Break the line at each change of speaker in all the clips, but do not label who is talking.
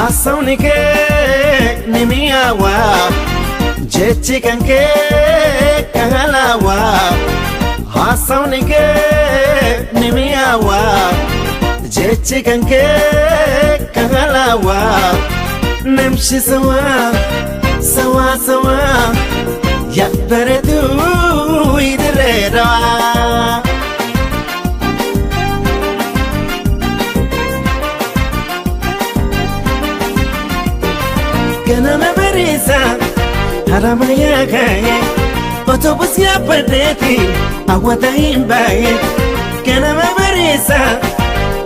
Hasaunike nimiyawa jechi kanke kahalawa Hasaunike nimiyawa jechi kanke kahalawa Namshi sawa sawa sawa yakbaretu idirera Kana mabarisa haramaya kaye Otobus ya padeti awata imbaye Kana mabarisa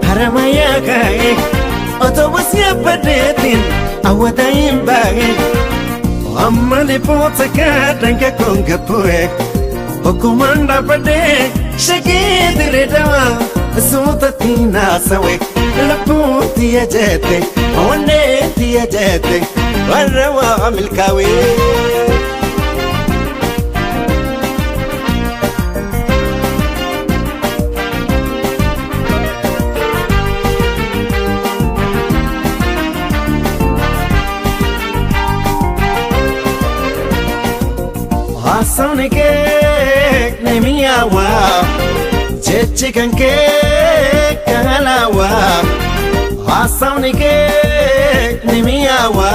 haramaya kaye Otobus ya padeti awata imbaye Amma ni potaka danka konga poe Okumanda pade shagidre dawa Sutatina sawe Laputi ya jete Oneti ya jete Warrawa milkawi Hasaunike nimiyawa jechi kanke kahalawa Hasaunike nimiyawa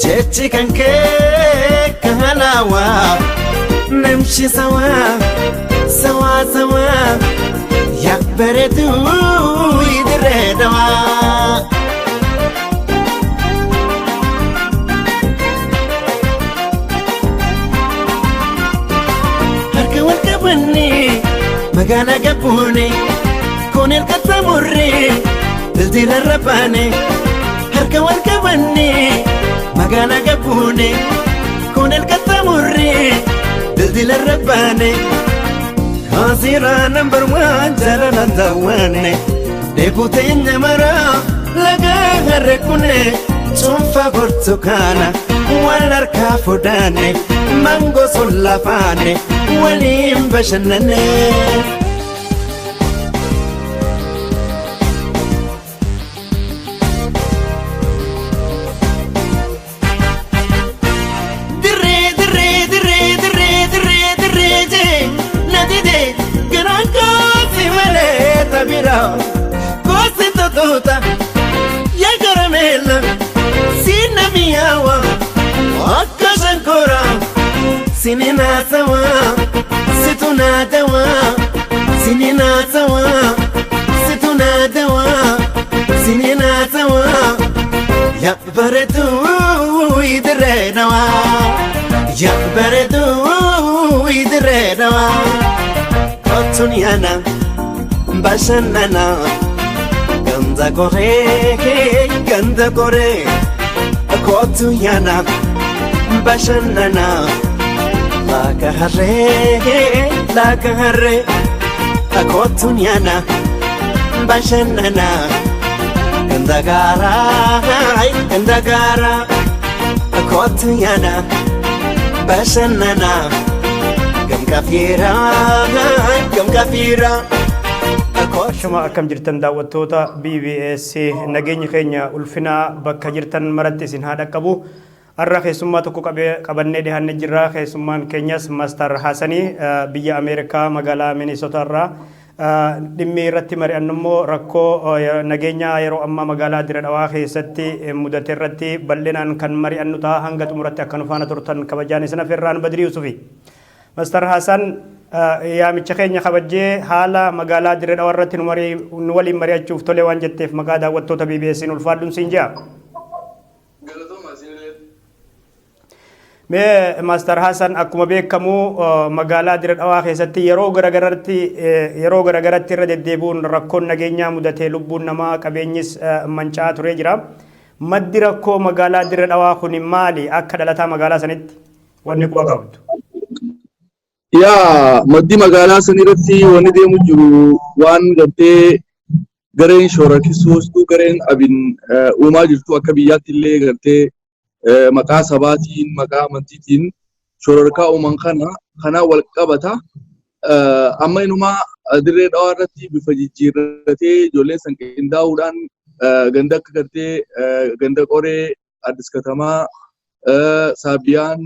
jechi kanke kahalawa Namshi sawa sawa sawa yakbaretu idiredawa Magana gapune con el catamurri desde la rapane harka warka banni Magana gapune con el catamurri desde la rapane Hazira number 1 jarana wane deputenya mara laga harkune son favor tokana walar kafudane mango solafane walim bashanane Cosito tota ya caramella sina miawa akasha ancora sinina sawa situna dawa sinina sawa situna dawa sinina sawa ya baretu idrenawa ya baretu idrenawa Otuniana Bashanana Ganda kore Kotuyana Bashanana Laka harre Kotuyana Bashanana Ganda gara Kotuyana Bashanana Gam kafira Shuma akkam jirtan daawwattoota BBS nageenya keenya ulfina bakka jirtan maratti isin haa dhaqqabu har'a keessummaa tokko qabannee dhiyaannee jirra keessummaan keenyas Master Hassanii biyya Ameerikaa magaalaa Minnesota irraa dhimmi irratti mari'annu immoo rakkoo nageenya yeroo ammaa magaalaa Dirree Dhawaa keessatti mudate irratti bal'inaan kan mari'annu ta'a hanga xumuratti akka nu faana turtan kabajaan isin affeerraan Badrii Yusufi Master Hassan yaamicha keenya kabajjee haala magaalaa Dirree Dhawaa irratti nu waliin mari'achuuf tolee waan jetteef maqaa daawwattoota BBS ulfaadhuun siin jaa. Mee Master Hassan akkuma beekamu magaalaa Dirree Dhawaa keessatti yeroo garagaratti irra deddeebi'uun rakkoon nageenyaa mudatee lubbuun namaa qabeenyis manca'aa turee jira. Maddi rakkoo magaalaa Dirree Dhawaa kun maali akka dhalataa magaalaa sanitti wanni quba qabdu?
Yaa maddi magaalaa sanirratti wanni deemu jiru waan gartee gareen shoorakisuustuu gareen abin uumaa jirtu akka biyyaatti illee gartee maqaa sabaatiin maqaa amantiitiin shoorarkaa uuman kana wal qabata amma inumaa Dirree Dhawaa irratti bifa jijjiirratee ijoolleen san qindaa'uudhaan ganda akka gartee ganda qoree Addis Katamaa Saabiyaan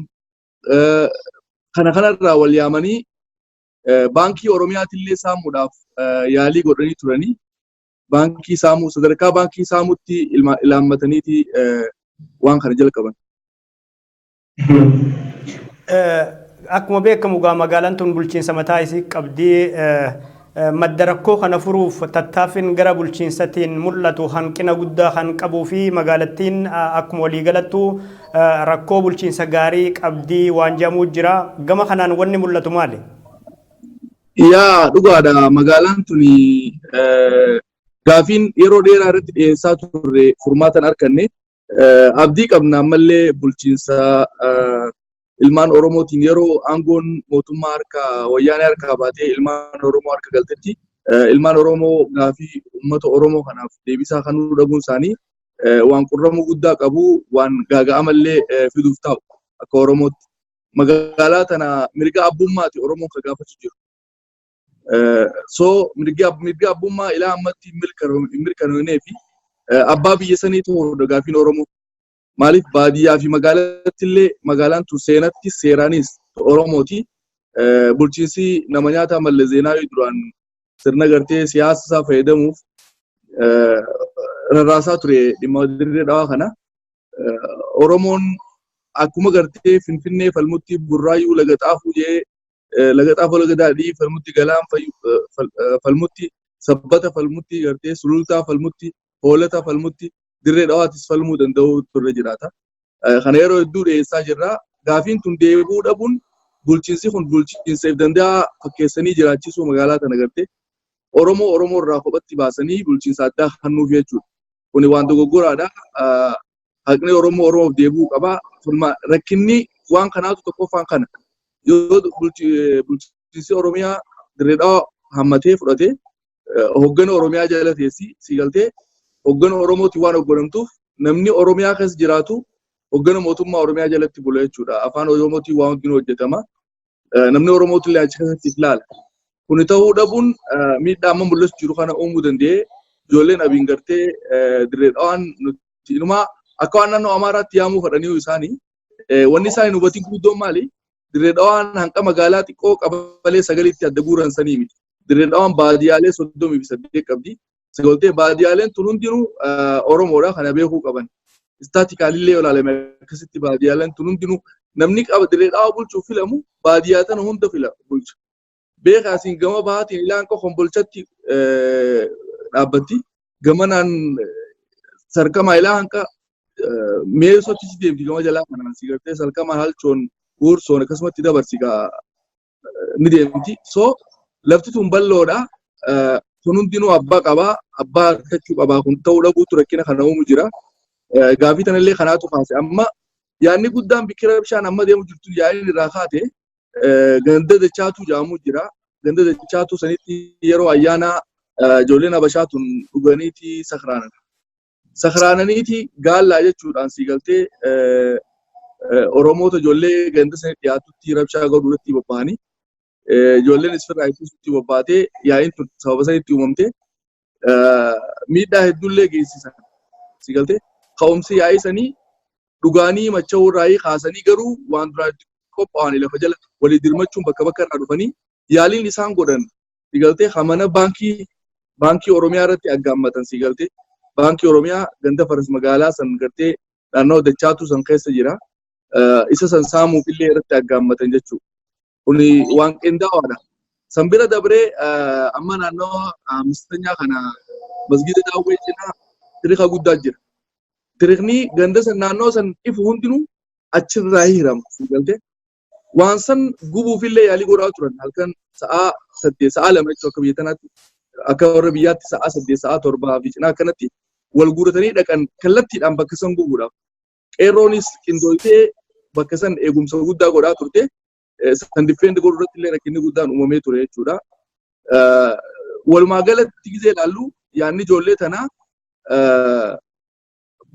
kanarraa wal yaamanii baankii Oromiyaatillee saamuudhaaf yaalii godhanii turanii baankii saamuu sadarkaa baankii saamuutti ilaammataniiti waan kana jalqaban.
Akkuma beekamu gaa magaalaan tun bulchiinsa mataa isii qabdii madda rakkoo kana furuuf tattaaffiin gara bulchiinsatiin mul'atu hanqina guddaa kan qabuu fi magaalattiin akkuma waliigalattu rakkoo bulchiinsa gaarii qabdii waan jedhamuu jira. Gama kanaan wanni mul'atu maali?
Yaa dhugaadha magaalaan tuni gaafiin yeroo dheeraa irratti dhiyeessaa turre furmaatan arganne abdii qabna ammallee bulchiinsa ilmaan Oromootiin yeroo aangoon mootummaa harka wayyaanee harkaa baatee ilmaan Oromoo harka galtetti ilmaan Oromoo gaafii uummata Oromoo kanaaf deebisaa kan dhabuun isaanii waan qurramuu guddaa qabu waan gaaga'amallee fiduuf ta'u akka Oromootti magaalaa tana mirga abbummaati Oromoon kan gaafachuu jiru. So mirga abbummaa ilaa ammatti mirkanoonee fi abbaa biyya sanii ta'uu gaafiin Oromoo. Maaliif baadiyyaa fi magaalattillee magaalaan tun seenatti seeraanis Oromooti. Bulchiinsi nama nyaataa Mallas Zeenaawii duraan sirna gartee siyaasa isaa fayyadamuuf rarraasaa ture dhimma dirree dhawaa kana. Oromoon akkuma gartee Finfinnee falmutti Burraayyuu laga xaafuu jee laga xaafuu laga daadhii falmutti galaan falmutti sabbata falmutti gartee sulultaa falmutti hoolata falmutti dirree dhawaatis falmuu danda'u turre jiraata. Kana yeroo hedduu dhiyeessaa jirra. Gaafiin tun deebuu dhabuun bulchiinsi kun bulchiinsa danda'a fakkeessanii jiraachisuu magaalaa tana gartee Oromoo irraa kophatti baasanii bulchiinsa addaa hannuuf jechuudha. Kuni waan dogoggoraadha. Haqni Oromoof deebuu qaba. Rakkinni waan kanaatu tokkoffaan kana. Yoo bulchiinsi Oromiyaa dirree dhawaa hammatee fudhatee hoggana Oromiyaa jala teessi si galtee hoggana Oromooti waan hogganamtuuf namni Oromiyaa keessa jiraatu hoggana mootummaa Oromiyaa jalatti bula jechuudha. Afaan Oromootiin waan hundinuu hojjetama. Namni Oromootillee achi keessatti ilaala. Kuni ta'uu dhabuun miidhaa amma mul'atu jiru kana uumuu danda'ee ijoolleen abiin gartee dirree dhawaan nuti inumaa akka waan naannoo Amaaraatti yaamuu fedhanii isaanii wanni isaan hubatiin guddoon maali? Dirree dhawaan hanqa magaalaa xiqqoo qabalee sagaliitti adda guuran sanii miti. Dirree dhawaan baadiyyaalee 38 qabdi. Sagaltee baadiyyaaleen tun hundinuu Oromoodha kana beekuu qaban. Istaatikaalillee olaalame akkasitti baadiyyaaleen tun hundinuu namni qaba dirree dhawaa bulchuuf filamu baadiyyaa tana hunda bulcha. Beekaasiin gama bahaatiin ilaan Kombolchatti dhaabbatti gamanaan sarkamaa ilaa hanqa meesootti si deemti gama jalaa kanaan si gartee sarkamaa halchoon Uursoon akkasumatti dabarsi ni deemti. So lafti tun bal'oodha. Kun hundinuu abbaa qabaa, abbaa harkachuu qabaa. Kun ta'uu dhabuutu rakkina kana uumu jira. Gaafii tanallee kanaatu kaase. Amma yaadni guddaan bikkira bishaan amma deemu jirtu yaa'in irraa kaate ganda dachaatu jedhamu jira. Ganda dachaatu sanitti yeroo ayyaana ijoolleen Habashaa tun dhuganiiti sakraanan. Sakraananiiti gaallaa jechuudhaan si galtee Oromoota ijoollee ganda sanitti dhiyaatutti rabshaa godhuudhaatti bobba'anii ijoolleen isfirraa ittisuutti bobbaatee yaa'iin tun sababa sanitti uumamte miidhaa hedduullee geessisan. Si galtee ka'umsi yaa'ii sanii dhugaanii macha'uu irraa kaasanii garuu waan duraatti qophaa'anii lafa jala walii dirmachuun bakka irraa dhufanii yaaliin isaan godhan si galtee hamana baankii Oromiyaa irratti aggaammatan si galtee baankii Oromiyaa ganda faras magaalaa san gartee naannoo dachaatu san keessa jira. Isa san saamuuf illee irratti aggaammatan jechuudha. Kuni waan qindaa'aadha. San bira dabree amma naannoo mistanyaa kana masgida daawwee cinaa tiriika guddaa jira. Tiriikni ganda san naannoo san ifu hundinuu achirraa hirama. Waan san gubuuf illee yaalii godhaa turan halkan sa'a 8 sa'a 2 jechuudha akka biyya tanaatti akka warra biyyaatti sa'a 8 sa'a 7 fi cinaa akkanatti wal guuratanii dhaqan kallattiidhaan bakka san gubuudhaaf. Qeerroonis qindooytee bakka san eegumsa guddaa godhaa turte. San difeendi godhuurratti illee rakkinni guddaan uumamee ture jechuudha. Walumaa galatti gizee ilaallu yaadni ijoollee tanaa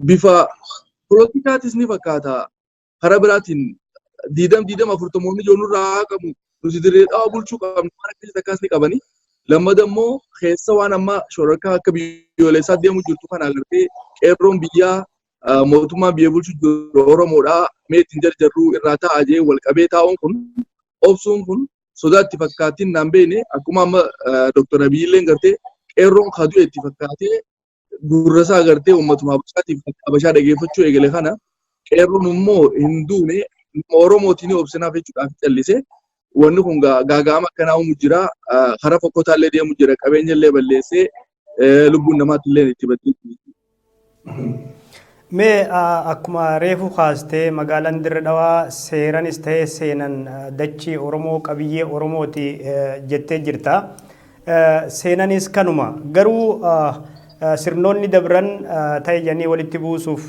bifa poolootikaatis ni fakkaata. Karaa biraatiin 40 ijoollee irraa qabu nuti dirree dhawaa bulchuu qabnu waan akkasii takkaas ni qabanii Lammada immoo keessa waan amma shororkaa akka biyyoolessaa deemu jirtu kana agartee qeerroon biyyaa mootummaa biyya bulchu jiru Oromoodhaa mee ittiin jarjarruu irraa taa'aa jee wal qabee taa'uun kun obsuun kun sodaa itti fakkaatiin naan beekne akkuma amma Dr. Abiyyiillee gartee qeerroon kaduu itti fakkaatee gurrasaa gartee uummatuma Habashaatiif Habashaa dhageeffachuu eegale kana qeerroon immoo hin duune Oromootiin obsinaaf jechuudhaaf callisee wanni kun gaaga'ama akkanaa uumu jira karaa fokkotaallee deemu jira qabeenya illee balleessee lubbuun namaatti illee itti baddeetti.
Mee akkuma reefu kaastee magaalaan Dirre Dhawaa seeranis ta'ee seenan dachii Oromoo qabiyyee Oromooti jettee jirta. Seenanis kanuma garuu sirnoonni dabran ta'e jennee walitti buusuuf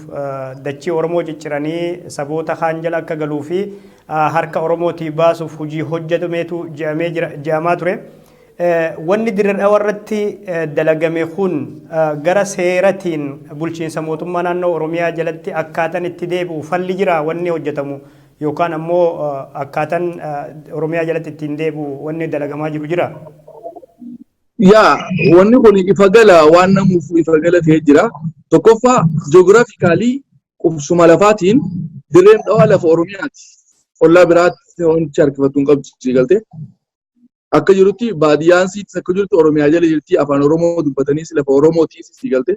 dachii Oromoo cicciranii saboota kaan jala akka galuu fi harka Oromootii baasuuf hojii hojjetameetu je'amaa ture. Wanni Dirre Dhawaa irratti dalagame kun gara seeratiin bulchiinsa mootummaa naannoo Oromiyaa jalatti akkaataan itti deebi'u falli jira wanni hojjetamu yookaan ammoo akkaataan Oromiyaa jalatti ittiin deebi'u wanni dalagamaa jiru jira.
Yaa wanni kun ifa gala waan namuuf ifa gala ta'ee jira. Tokkoffaa ji'oogiraafikaalii qubsuma lafaatiin Dirreen Dhawaa lafa Oromiyaati. Ollaa biraatti wanti harkifattu hin qabdu galtee. Akka jirutti baadiyyaansiitis akka jirutti Oromiyaa jala jirti afaan Oromoo dubbataniis lafa Oromootiis galte.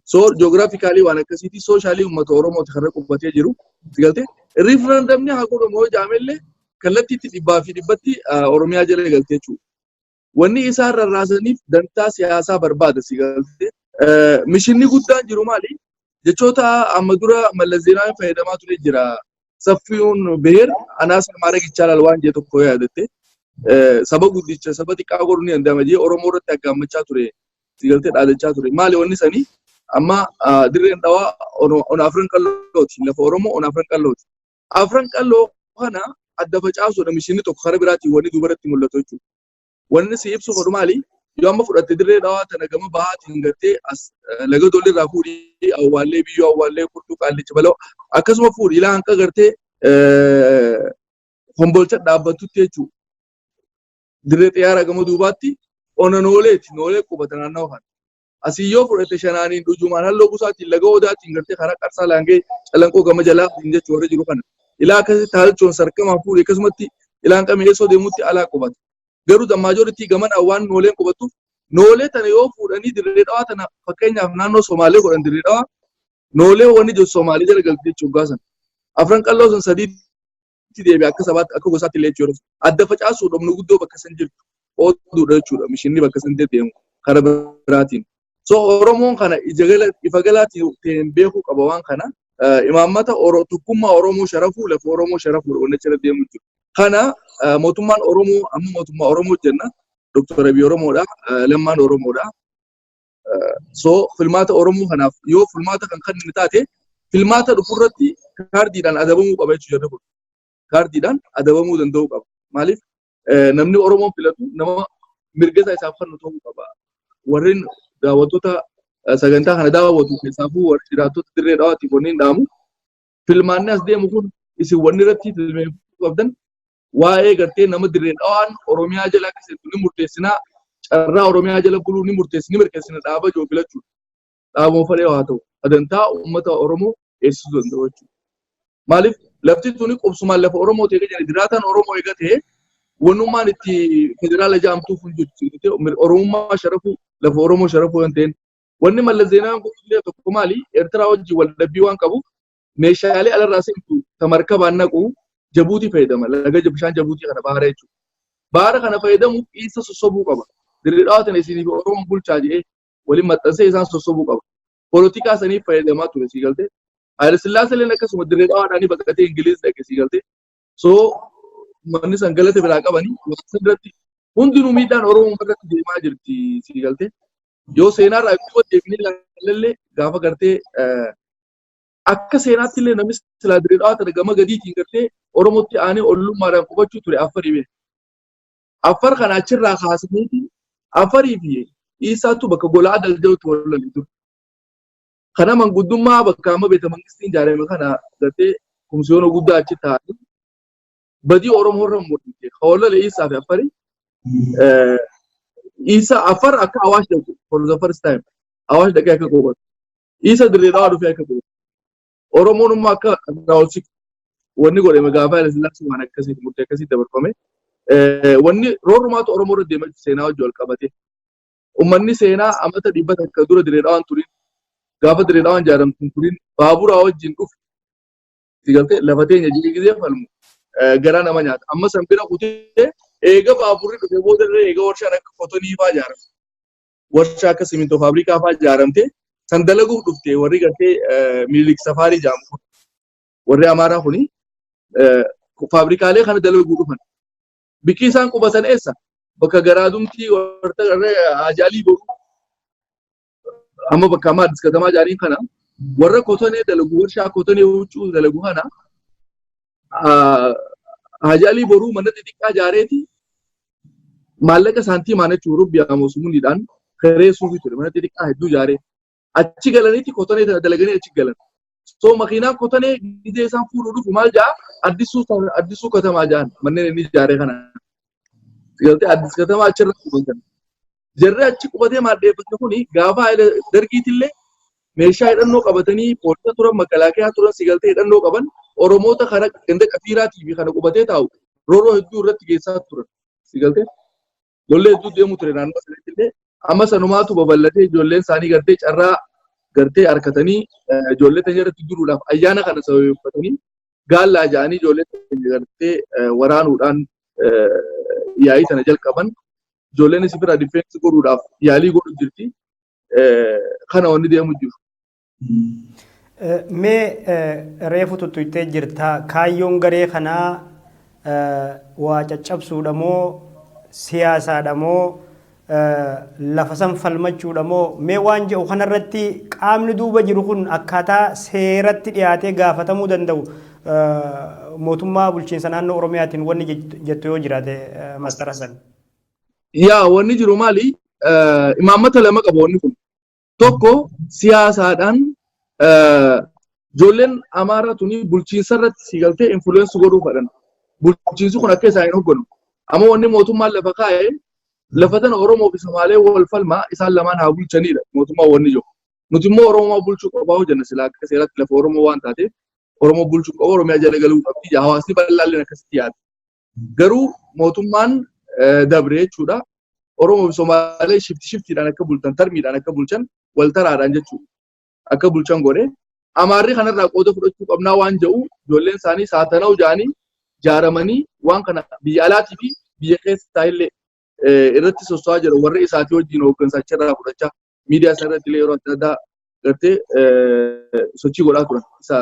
So ji'oogiraafikaalii waan akkasiiti sooshaali uummata Oromooti kan qubbatee jiru galte. Riifarandamni haa godhamu jaamellee kallattiitti dhibbaa fi dhibbatti Oromiyaa jala galte jechuudha. Wanni isaan rarraasaniif dantaa siyaasaa barbaada galte. Mishinni guddaan jiru maali? Jechoota amma dura Mallas Zeenaawii fayyadamaa ture jira. Saffiyuun beer anaasa maara gichaalaal waan jee tokko yaadatte. Saba guddicha saba xiqqaa godhuu ni danda'ama jee Oromoo irratti aggaamachaa ture galtee dhaadachaa ture maali wanni sanii amma Dirreen Dhawaa ona afran qallooti lafa Oromoo ona afran qallooti afran qalloo kana adda facaasuudha mishinni tokko karaa biraatiin wanni duubaratti mul'atu jechuudha wanni si ibsu godhu maali yoo amma fudhatte Dirree Dhawaa tana gama bahaatiin gartee as laga dolli irraa fuudhii awwaallee biyyoo awwaallee kurtuu qaallicha baloo akkasuma fuudhii ilaa hanqa gartee hombolcha dhaabbattutti jechuudha. Dirree xiyyaara gama duubaatti ona nooleeti noolee qubata naannoo kana. Asii yoo fudhatte shanaaniin dhujumaan halluu gusaatiin laga odaatiin gartee karaa qarsaa laangee calanqoo gama jalaatiin jechuu warra jiru kana. Ilaa akkasitti haalchoon sarkamaa fuudhee akkasumatti ilaan qameessoo deemutti alaa qubata. Garuu dammaajoritti gaman awwaan nooleen qubattuuf noolee tana yoo fuudhanii Dirree Dhawaa tana fakkeenyaaf naannoo Somaalee godhan Dirree Dhawaa noolee wanni jiru Somaalee jala galti jechuun gaasan. Afran qalloo san sadiitti deebi'e akka sabaatti akka gosaatti illee jechuudha. Adda facaasuu dhabnu guddoo bakka san jirtu ooluudha jechuudha mishinni bakka san deemu karaa biraatiin. So Oromoon kana ifa galaatiin beekuu qaba waan kana imaammata tokkummaa Oromoo sharafuu lafa Oromoo sharafuu wanni jala deemu jechuudha. Kana mootummaan Oromoo amma mootummaa Oromoo jenna Dr. Abiy Oromoodha Lammaan Oromoodha. So filmaata Oromoo kanaaf yoo filmaata kan inni taate filmaata dhufurratti kaardiidhaan adabamuu qaba jechuudha. Kaardiidhaan adabamuu danda'uu qaba. Maaliif namni Oromoon filatu nama mirga isaaf kennu ta'uu qaba. Warreen daawwattoota sagantaa kana daawwatu keessaafuu warri jiraattota Dirree Dhawaatiif wanni hin dhaamu. Filmaanni as deemu kun isin wanni irratti filmeeffachuu qabdan waa'ee gartee nama Dirree Dhawaan Oromiyaa jala akka seentu ni murteessinaa. Carraa Oromiyaa jala buluu ni mirkeessina dhaaba joo filachuudha. Dhaaboo falee haa ta'u. Adantaa uummata Oromoo eegsisuu danda'u jechuudha. Maaliif lafti tuni qubsumaan lafa Oromoo ta'ee jira jiraataan Oromoo eega ta'e wannummaan itti federaala jaamtuuf hin jirtu Oromummaa sharafuu lafa Oromoo sharafuu hin ta'in wanni Mallas Zeenaawaan godhullee tokko maali Eertiraa wajjin waldhabbii waan qabu meeshaalee alarraa seentu tamarkabaan naqu Jabuutii fayyadama laga bishaan Jabuutii kana baara jechuudha. Baara kana fayyadamuuf isa sossobuu qaba. Dirree Dhawaa tana isiniif Oromoon bulchaa jedhee waliin maxxansee isaan sossobuu qaba. Poolitikaa saniif fayyadamaa ture sii galtee. Haayile Sillaaseleen akkasuma Dirree Dhawaadhaanii baqatee Ingiliiz dhaqe sii galtee. So manni san galata biraa qabanii waqtii irratti hundinuu miidhaan Oromoo irratti deemaa jirti sii galtee. Yoo seenaarraa itti deebinee ilaalle gaafa gartee akka seenaatti illee namni silaa Dirree Dhawaa tana gama gadiitiin gartee Oromootti aanee ollummaadhaan qubachuu ture Affarii beeku. Affar kana achirraa kaasaniiti Affarii fi Isaatu bakka golaa daldaluutti wallalii ture. Kana manguddummaa bakka amma beeta mangistiin ijaarame kana gartee kumsiyoona guddaa achi taa'anii badii Oromoo irra mul'ite. Hawlala Isaa fi Affarii isa afar akka Awaash dhaqu for the first time Awaash dhaqee akka qubatu isa Dirreedhaa dhufee akka qubatu Oromoon immoo akka raawwatu wanni godhame gaafa Haile Sillaasee waan akkasii murtee akkasii dabarfame wanni roorrumaatu Oromoo irra deemaa seenaa wajjin wal qabate ummanni seenaa amata dhibbata akka dura Dirreedhaan turin gaafa Dirreedhaan ijaaramtu turin baaburaa wajjin dhufu sigaltee lafa teenya jigee falmu gara nama nyaata amma san bira kutee eega baaburri dhufee booda eega warshaan akka kotonii fa'aa ijaaramte warshaa akka simintoo faabrikaa fa'aa ijaaramte san dalaguuf dhufte warri gartee Minilik Safaarii jedhamu warri Amaaraa kuni faabrikaalee kana dalaguu dhufan bikki isaan qubatan eessa bakka garaadumtii warta ajaalii boru amma bakka amma Addis Katamaa jaariin kana warra kotonee dalagu warshaa kotonee huccuu dalagu kana ajaalii boruu mana xixiqqaa jaareeti maallaqa saantiimaan jechuun rubbiyaa moosumuniidhaan karee suufii ture mana xixiqqaa hedduu jaaree achi galaniiti kotonee dalaganii achi galan so makiinaan kotonee gidee isaan fuudhuu dhufu maal jaa addisuu katamaa jaan manneen inni jaaree kana galtee Addis Katamaa achirra qubatan jarri achi qubatee maaddeeffate kuni gaafa dargiitillee meeshaa hidhannoo qabatanii poolisa turan makalaakaa turan sigaltee hidhannoo qaban Oromoota kana ganda qafiiraatii fi kana qubatee taa'u rooroo hedduu irratti geessaa turan sigaltee lollee hedduu deemu ture naannoo sanattillee amma sanumaatu babal'atee ijoolleen isaanii gartee carraa gartee harkatanii ijoollee tanya irratti duruudhaaf ayyaana kana sababeeffatanii gaallaa ja'anii ijoollee tanya gartee waraanuudhaan yaa'ii sana jalqaban ijoolleen isifirraa difeensi godhuudhaaf yaalii godhu jirti kana wanni deemu jiru.
Mee reefu tuttuutee jirta kaayyoon garee kanaa waa caccabsuudha moo siyaasaadha moo lafa san falmachuudha moo mee waan jedhu kanarratti qaamni duuba jiru kun akkaataa seeratti dhiyaatee gaafatamuu danda'u mootummaa bulchiinsa naannoo Oromiyaatiin wanni jettu yoo jiraate Master Hassan.
Yaa wanni jiru maali? Imaammata lama qaba wanni kun. Tokko siyaasaadhaan ijoolleen Amaaraa tuni bulchiinsa irratti sigaltee influence godhuu fedhan. Bulchiinsi kun akka isaan hin hogganu. Amma wanni mootummaan lafa kaa'ee lafa tana Oromoo fi Somaalee wal falmaa isaan lamaan haa bulchanidha mootummaa wanni jiru. Nuti immoo Oromoo bulchuu qabaa hojjenna silaa akka seeratti lafa Oromoo waan taateef Oromoo bulchuu qaba Oromiyaa jala galuu qabdi hawaasni bal'aalleen akkasitti yaada. Garuu mootummaan dabre jechuudha. Oromoo fi Somaalee shiftiidhaan akka bulchan tarmiidhaan akka bulchan wal taraadhaan jechuudha. Akka bulchan godhe Amaarri kanarraa qooda fudhachuu qabnaa waan jedhu ijoolleen isaanii saatana'u ja'anii jaaramanii waan kana biyya alaatii fi biyya keessaa illee irratti soso'aa jiru warra isaatii wajjin hooggansa achirraa fudhachaa miidiyaa isaa irratti illee yeroo adda addaa gartee sochii godhaa turan isa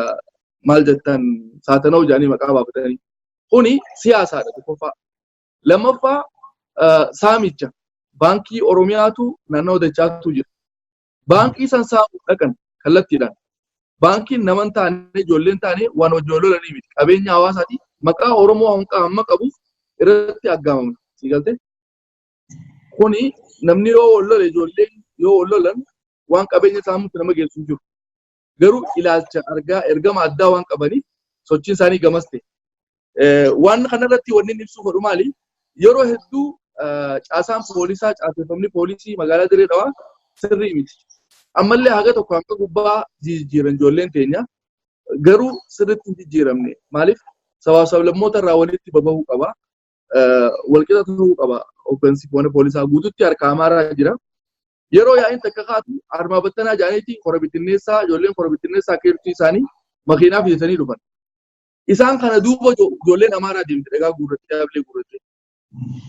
maal jettan saatana'u ja'anii maqaa baafatanii kuni siyaasaadha tokkoffaa. Lammaffaa saamicha baankii Oromiyaatu naannoo dachaatu jira. Baankii san saamuu dhaqan kallattiidhaan. Baankiin naman taane ijoolleen taane waan wajjin lolanii miti. Qabeenya hawaasaati maqaa Oromoo hanqaa amma qabuuf irratti aggaamamna. Sigaltee? Kuni namni yoo wal lole ijoolleen yoo wal lolan waan qabeenya saamuutti nama geessu jiru. Garuu ilaalcha ergama addaa waan qabaniif sochiin isaanii gamas ta'e. Waan kanarratti wanni inni ibsuu godhu maali? Yeroo hedduu caasaan poolisaa caaseffamni poolisii magaalaa Dirree Dhawaa sirrii miti. Ammallee haga tokko hanga gubbaa jijjiiran ijoolleen teenya garuu sirriitti hin jijjiiramne. Maaliif sabaaf sablammoota irraa walitti babahuu qaba. Walqixa ta'uu qaba. Hooggansi poolisaa guututti harka Amaaraa jira. Yeroo yaa'iin takka kaatu armaa battanaa jaaniitiin kora bittinneessaa ijoolleen kora bittinneessaa keertuu isaanii makiinaa fidatanii dhufan. Isaan kana duuba ijoolleen Amaaraa deemte dhagaa guurratti dhaablee guurratti.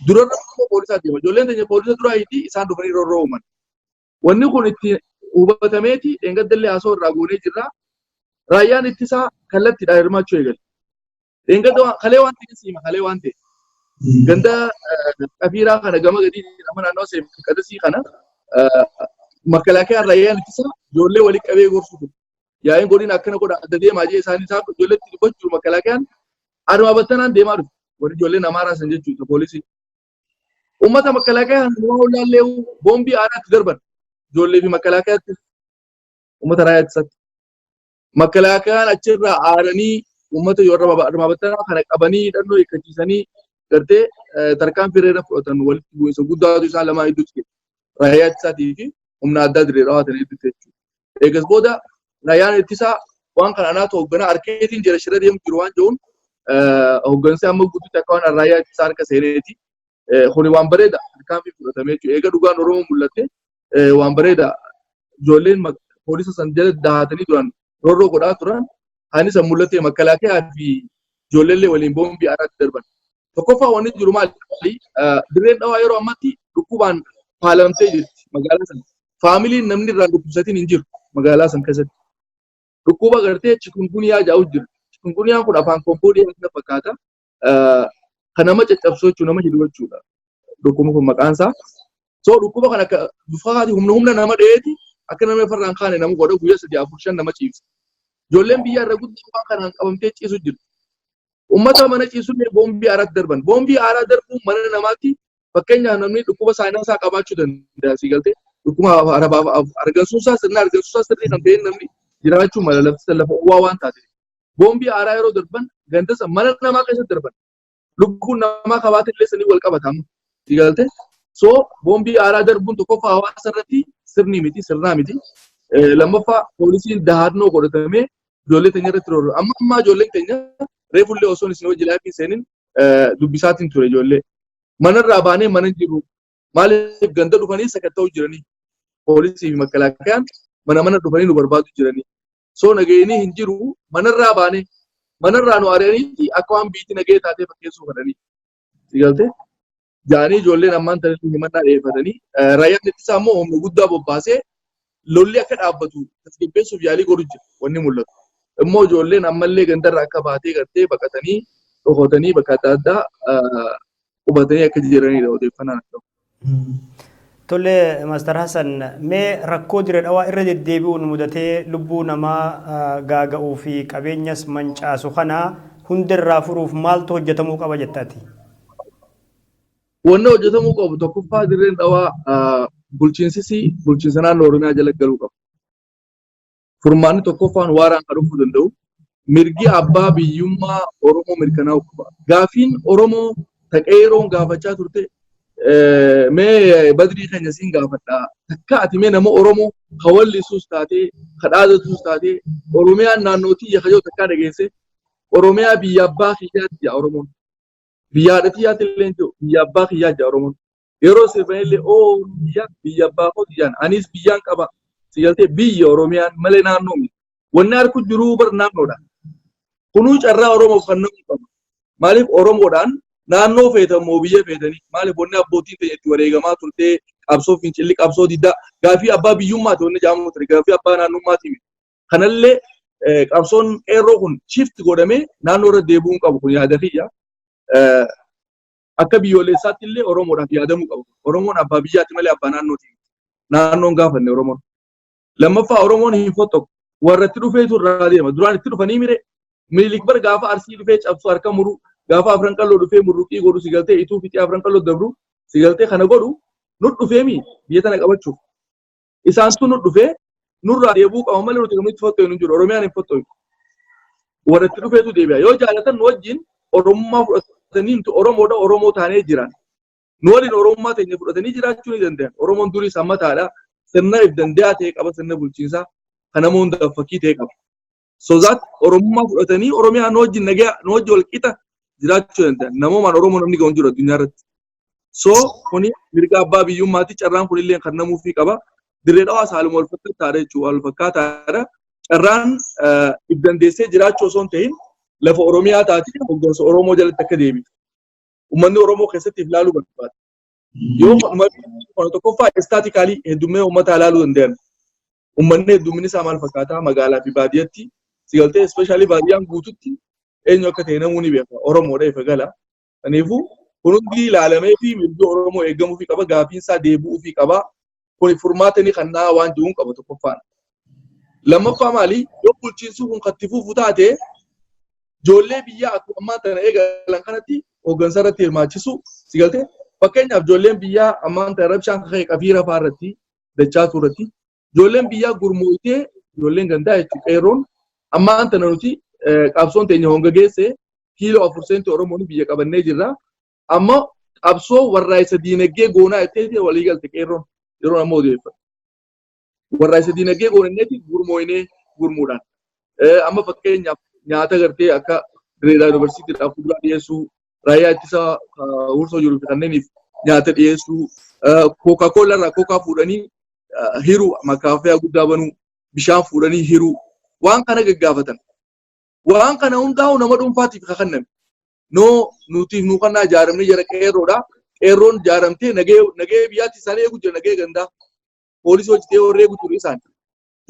Durarra immoo poolisaa deema. Ijoolleen teenya poolisa duraa hiitii isaan dhufanii roorroo uuman. Wanni kun itti hubatameeti dheengaddallee haasoo irraa goonee jirra. Raayyaan ittisaa kallattiidhaan hirmaachuu eegale. Dheengadda kalee waan ta'e siima kalee waan ta'e. Ganda qafiiraa kana gama gadii nama naannoo qadasii kana makalaakayaan raayyaan ittisaa ijoollee walii qabee gorsuu ture. Yaa'iin godina akkana godha adda deemaa jee isaanii isaa ijoolleetti dubbachuu makalaakayaan aduma battanaan deemaa dhufe. Warri ijoolleen Amaaraa san jechuudha poolisii. Uummata makalaakayaan nama olaallee boombii aadaatti darban. Ijoollee fi makalaakayaatti uummata raayyaa ittisaatti. Makalaakayaan achirraa aaranii uummata yoo armaa battanaa kana qabanii hidhannoo hiikkachiisanii gartee tarkaan fireera fudhatan walitti bu'insa guddaatu isaan lamaa hedduutti raayyaa ittisaatii fi humna addaa dirree dhawaatan hedduutti jechuudha. Eegas booda raayyaan ittisaa waan kana anaatu hoogganaa arkeetiin jira shirra deemu jiru waan jiruun hooggansi amma guutuutti akka waan raayyaa ittisaa harka seeneeti. Kuni waan bareeda tarkaan fudhatamee jechuudha. Eega dhugaan Oromoo mul'atte waan bareeda ijoolleen poolisa san jala dahatanii turan roorroo godhaa turan anis mul'ate makalaakaa fi ijoolleellee waliin boombii aaraatti darban. Tokkoffaa wanni jiru maali? Dirreen dhawaa yeroo ammatti dhukkubaan faalamtee jirti magaalaa sana. Faamiliin namni irraan dhukkubsatiin hin jiru magaalaa sana keessatti. Dhukkuba gartee chikungunyaa jaa'u jira. Chikungunyaan kun afaan komboodii akka fakkaata. Kan nama caccabsoo jechuun nama hidhuu jechuudha. Dhukkubni kun maqaan isaa. So dhukkuba kan akka bufaati humna nama dheeti akka nama farraan kaane nama godha guyyaa 3-4-5 nama ciibsa. Ijoolleen biyya irra guddaa waan kanaan qabamtee ciisu jiru. Uummata mana ciisuun boombii aaraatti darban. Boombii aaraa darbuun mana namaatti fakkeenyaaf namni dhukkuba saayinaasaa qabaachuu danda'a si galtee. Dhukkuba argamsuusaa sirna argamsuusaa sirrii kan ta'e namni jiraachuu mala lafti lafa uwwaa waan taate. Boombii aaraa yeroo darban gandasa mana namaa keessatti darban. Lubbuun namaa kabaate illee sanii wal qabatamu si galtee. So boombii aaraa darbuun tokkoffaa hawaasa irratti sirni miti sirnaa miti. Lammaffaa poolisiin dahannoo godhatamee ijoollee teenya irratti roorro. Amma ijoolleen teenya reefullee osoo isin hojii laafii seenin dubbisaatiin ture ijoollee. Manarraa baanee mana jiru maaliif ganda dhufanii sakatta'uu jiranii. Poolisii fi makalaakayaan mana dhufanii nu barbaadu jiranii. So nageenii hin jiru manarraa baanee manarraa nu ari'aniiti akka waan biitti nagee taatee fakkeessuu fedhanii. Si galtee? Jaanii ijoolleen ammaan tanatti himannaa dhiyeeffatanii raayyaan ittisaa immoo humna guddaa bobbaasee lolli akka dhaabbatu tasgabbeessuuf yaalii godhu jira wanni mul'atu. Immoo ijoolleen ammallee gandarraa akka baatee gartee baqatanii dhokotanii bakka adda addaa qubatanii akka jiranidha odeeffannaan akka.
Tole Maastar Hassan mee rakkoo dirree dhawaa irra deddeebi'uun mudatee lubbuu namaa gaaga'uu fi qabeenyas mancaasu kana hundarraa furuuf maaltu hojjetamuu qaba jettaati?
Wanni hojjetamuu qabu tokkoffaa dirreen dhawaa bulchiinsa naannoo Oromiyaa jala galuu qaba. Furmaanni tokkoffaan waaraan kan dhufuu danda'u mirgi abbaa biyyummaa Oromoo mirkanaa'uu qaba. Gaafiin Oromoo taqeeroon gaafachaa turte mee badrii keenya siin gaafadhaa. Takka ati mee nama Oromoo hawallisuus taatee kadhaadatuus taatee Oromiyaan naannootii yakajoo takkaa dhageesse Oromiyaa biyya abbaa kiyyaatti jaa Oromoon. Biyya haadhatii yaatti illee jiru biyya abbaa kiyyaa jaa Oromoon. Yeroo sirbanillee biyya abbaa kooti jaan anis biyyaan qaba. Sigaltee biyya Oromiyaan malee naannoo miti. Wanni harku jiruu bar naannoodha. Kunuu carraa Oromoof kan namni qaba. Maaliif Oromoodhaan naannoo feetamoo biyya feetanii maaliif wanni abbootiin ta'e itti wareegamaa turtee qabsoo fincilli qabsoo diddaa gaafii abbaa biyyummaati wanni jaamu ture gaafii abbaa naannummaati miti. Kanallee qabsoon qeerroo kun shift godhamee naannoo irra deebi'uun qabu kun yaada kiyya. Akka biyyoolessaatti illee Oromoodhaaf yaadamuu qabu. Oromoon abbaa biyyaatti malee abbaa naannooti. Naannoon gaafanne Oromoon. Lammaffaa Oromoon hin fottoqu. Warra itti dhufeetu irraa deema. Duraan itti dhufanii mire Minilik bar gaafa Arsii dhufee cabsu harka muru gaafa Afran Qalloo dhufee murruqii godhu sigaltee ituu fixee Afran Qalloo dabru sigaltee kana godhu nu dhufeemi biyya tana qabachuuf. Isaantu nu dhufee nurraa deebuu qaba malee nuti gamatti fotto'u hin jiru. Oromiyaan hin fotto'u. Warra itti dhufeetu deebi'a. Yoo jaalatan nu wajjin Oromummaa fudhatanii nuti Oromoodha Oromoo taanee jiran. Nu waliin Oromummaa teenya fudhatanii jiraachuu ni danda'an. Oromoon durii sammataadha. Sirna if danda'a ta'e qaba sirna bulchiinsaa kan nama hundaaf fakkii ta'e qaba. Sozaat Oromummaa fudhatanii Oromiyaa nu wajjin nagaa nu wajjin wal qixa jiraachuu danda'an. Namoomaan Oromoo namni ga'u jiru addunyaa irratti. So kuni mirga abbaa biyyummaatti carraan kunillee kan namuufii qaba. Dirree dhawaa saaluma wal fakkaataadha jechuudha wal fakkaataadha. Carraan if dandeessee jiraachuu osoo hin ta'in lafa Oromiyaa taatee hoggansa Oromoo jalatti akka deebitu. Uummanni Oromoo keessatti ilaaluu barbaada. Yoo kana tokkoffaa istaatikaalii heddummaa uummataa ilaaluu danda'an. Uummanni heddumminni isaa maal fakkaataa magaalaa fi baadiyyaatti sigaltee ispeeshaalii baadiyyaan guututti eenyu akka ta'e namuu ni beeka. Oromoodha ifa gala. Kanaafuu kun hundi ilaalamee fi mirga Oromoo eegamuufii qaba gaafiinsaa deebi'uufii qaba. Kun furmaatanii kan naa waan jiruun qaba tokkoffaan. Lammaffaa maali? Yoo bulchiinsi kun katti fufu taate ijoollee biyyaa akkuma ammaa tana eegalan kanatti hooggansa irratti hirmaachisu sigaltee fakkeenyaaf ijoolleen biyyaa ammaan tana rabshaan kaka'e qabiira fa'aa irratti dachaa turratti ijoolleen biyyaa gurmuutee ijoolleen gandaa jechuudha qeerroon ammaan tana nuti qabsoon teenya honga geesse kiiloo 4% Oromoon biyya qabannee jirra amma qabsoo warra isa diinagdee goonaa itti walii galte qeerroon yeroo ammoo odeeffatu. Warra isa diinagdee goonanneeti gurmuudhaan. Amma fakkeenyaaf nyaata gartee akka Dirreedaa Yuunivarsiitiidhaaf fuduraa dhiyeessuu, raayyaa ittisa hursoo jiru kanneeniif nyaata dhiyeessuu, Kookaa-Koolaa irraa kookaa fuudhanii hiruu makaafee guddaa banuu, bishaan fuudhanii hiruu, waan kana gaggaafatan. Waan kana hundaa'u nama dhuunfaatiif kakanname. Nuti nu kannaa ijaaramne jara qeerroodha. Qeerroon ijaaramtee nagee biyyaatti isaan eegu jira nagee gandaa. Poolisii hojjetee warree eegu ture isaan.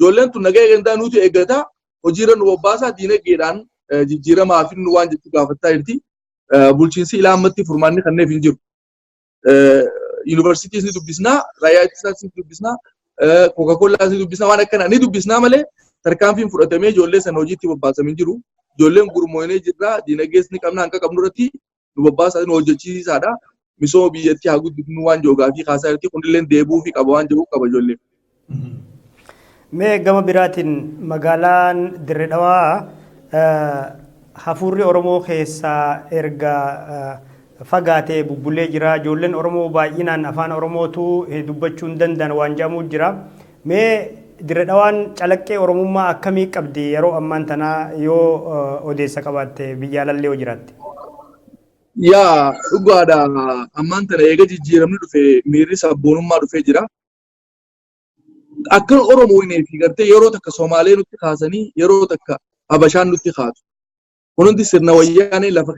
Ijoolleen tun nagee gandaa nuti eeggataa hojiirra nu bobbaasaa diinagdeedhaan jijjiiramaa fi nu waan jechuu gaafataa jirti. Bulchiinsi ilaammatti furmaanni kanneef hin jiru. Yuunivarsiitiis ni dubbisnaa, raayyaa ittisaas ni dubbisnaa, Kookaa-Koolaas ni dubbisnaa, waan akkanaa ni dubbisnaa malee tarkaanfiin fudhatamee ijoollee sana hojiitti bobbaasamee hin jiru. Ijoolleen gurmoonee jirra, diinagdees ni qabna hanqa qabnu irratti nu bobbaasaa nu hojjechiisaadha. Misooma biyyattii haa guddifnu waan ji'oogiraafii kaasaa jirti kunillee deebuu fi qaba waan jiru qaba ijoolleen.
Mee gama biraatiin magaalaan Dirree Dhawaa hafuurri Oromoo keessaa erga fagaatee bubbulee jira. Ijoolleen Oromoo baay'inaan afaan Oromootu dubbachuu hin danda'an waan jedhamu jira. Mee Dirree Dhawaan calaqqee Oromummaa akkamii qabdi yeroo ammaan tanaa yoo odeessa qabaatte biyya alallee yoo jiraatte?
Yaa dhugaadha ammaan tana eega jijjiiramni dhufe miirri sabboonummaa dhufee jira. Akka Oromoo fi gartee yeroo takka Somaalee nutti kaasanii yeroo takka Habashaan nutti kaatu. Kun hundi sirna wayyaanee lafa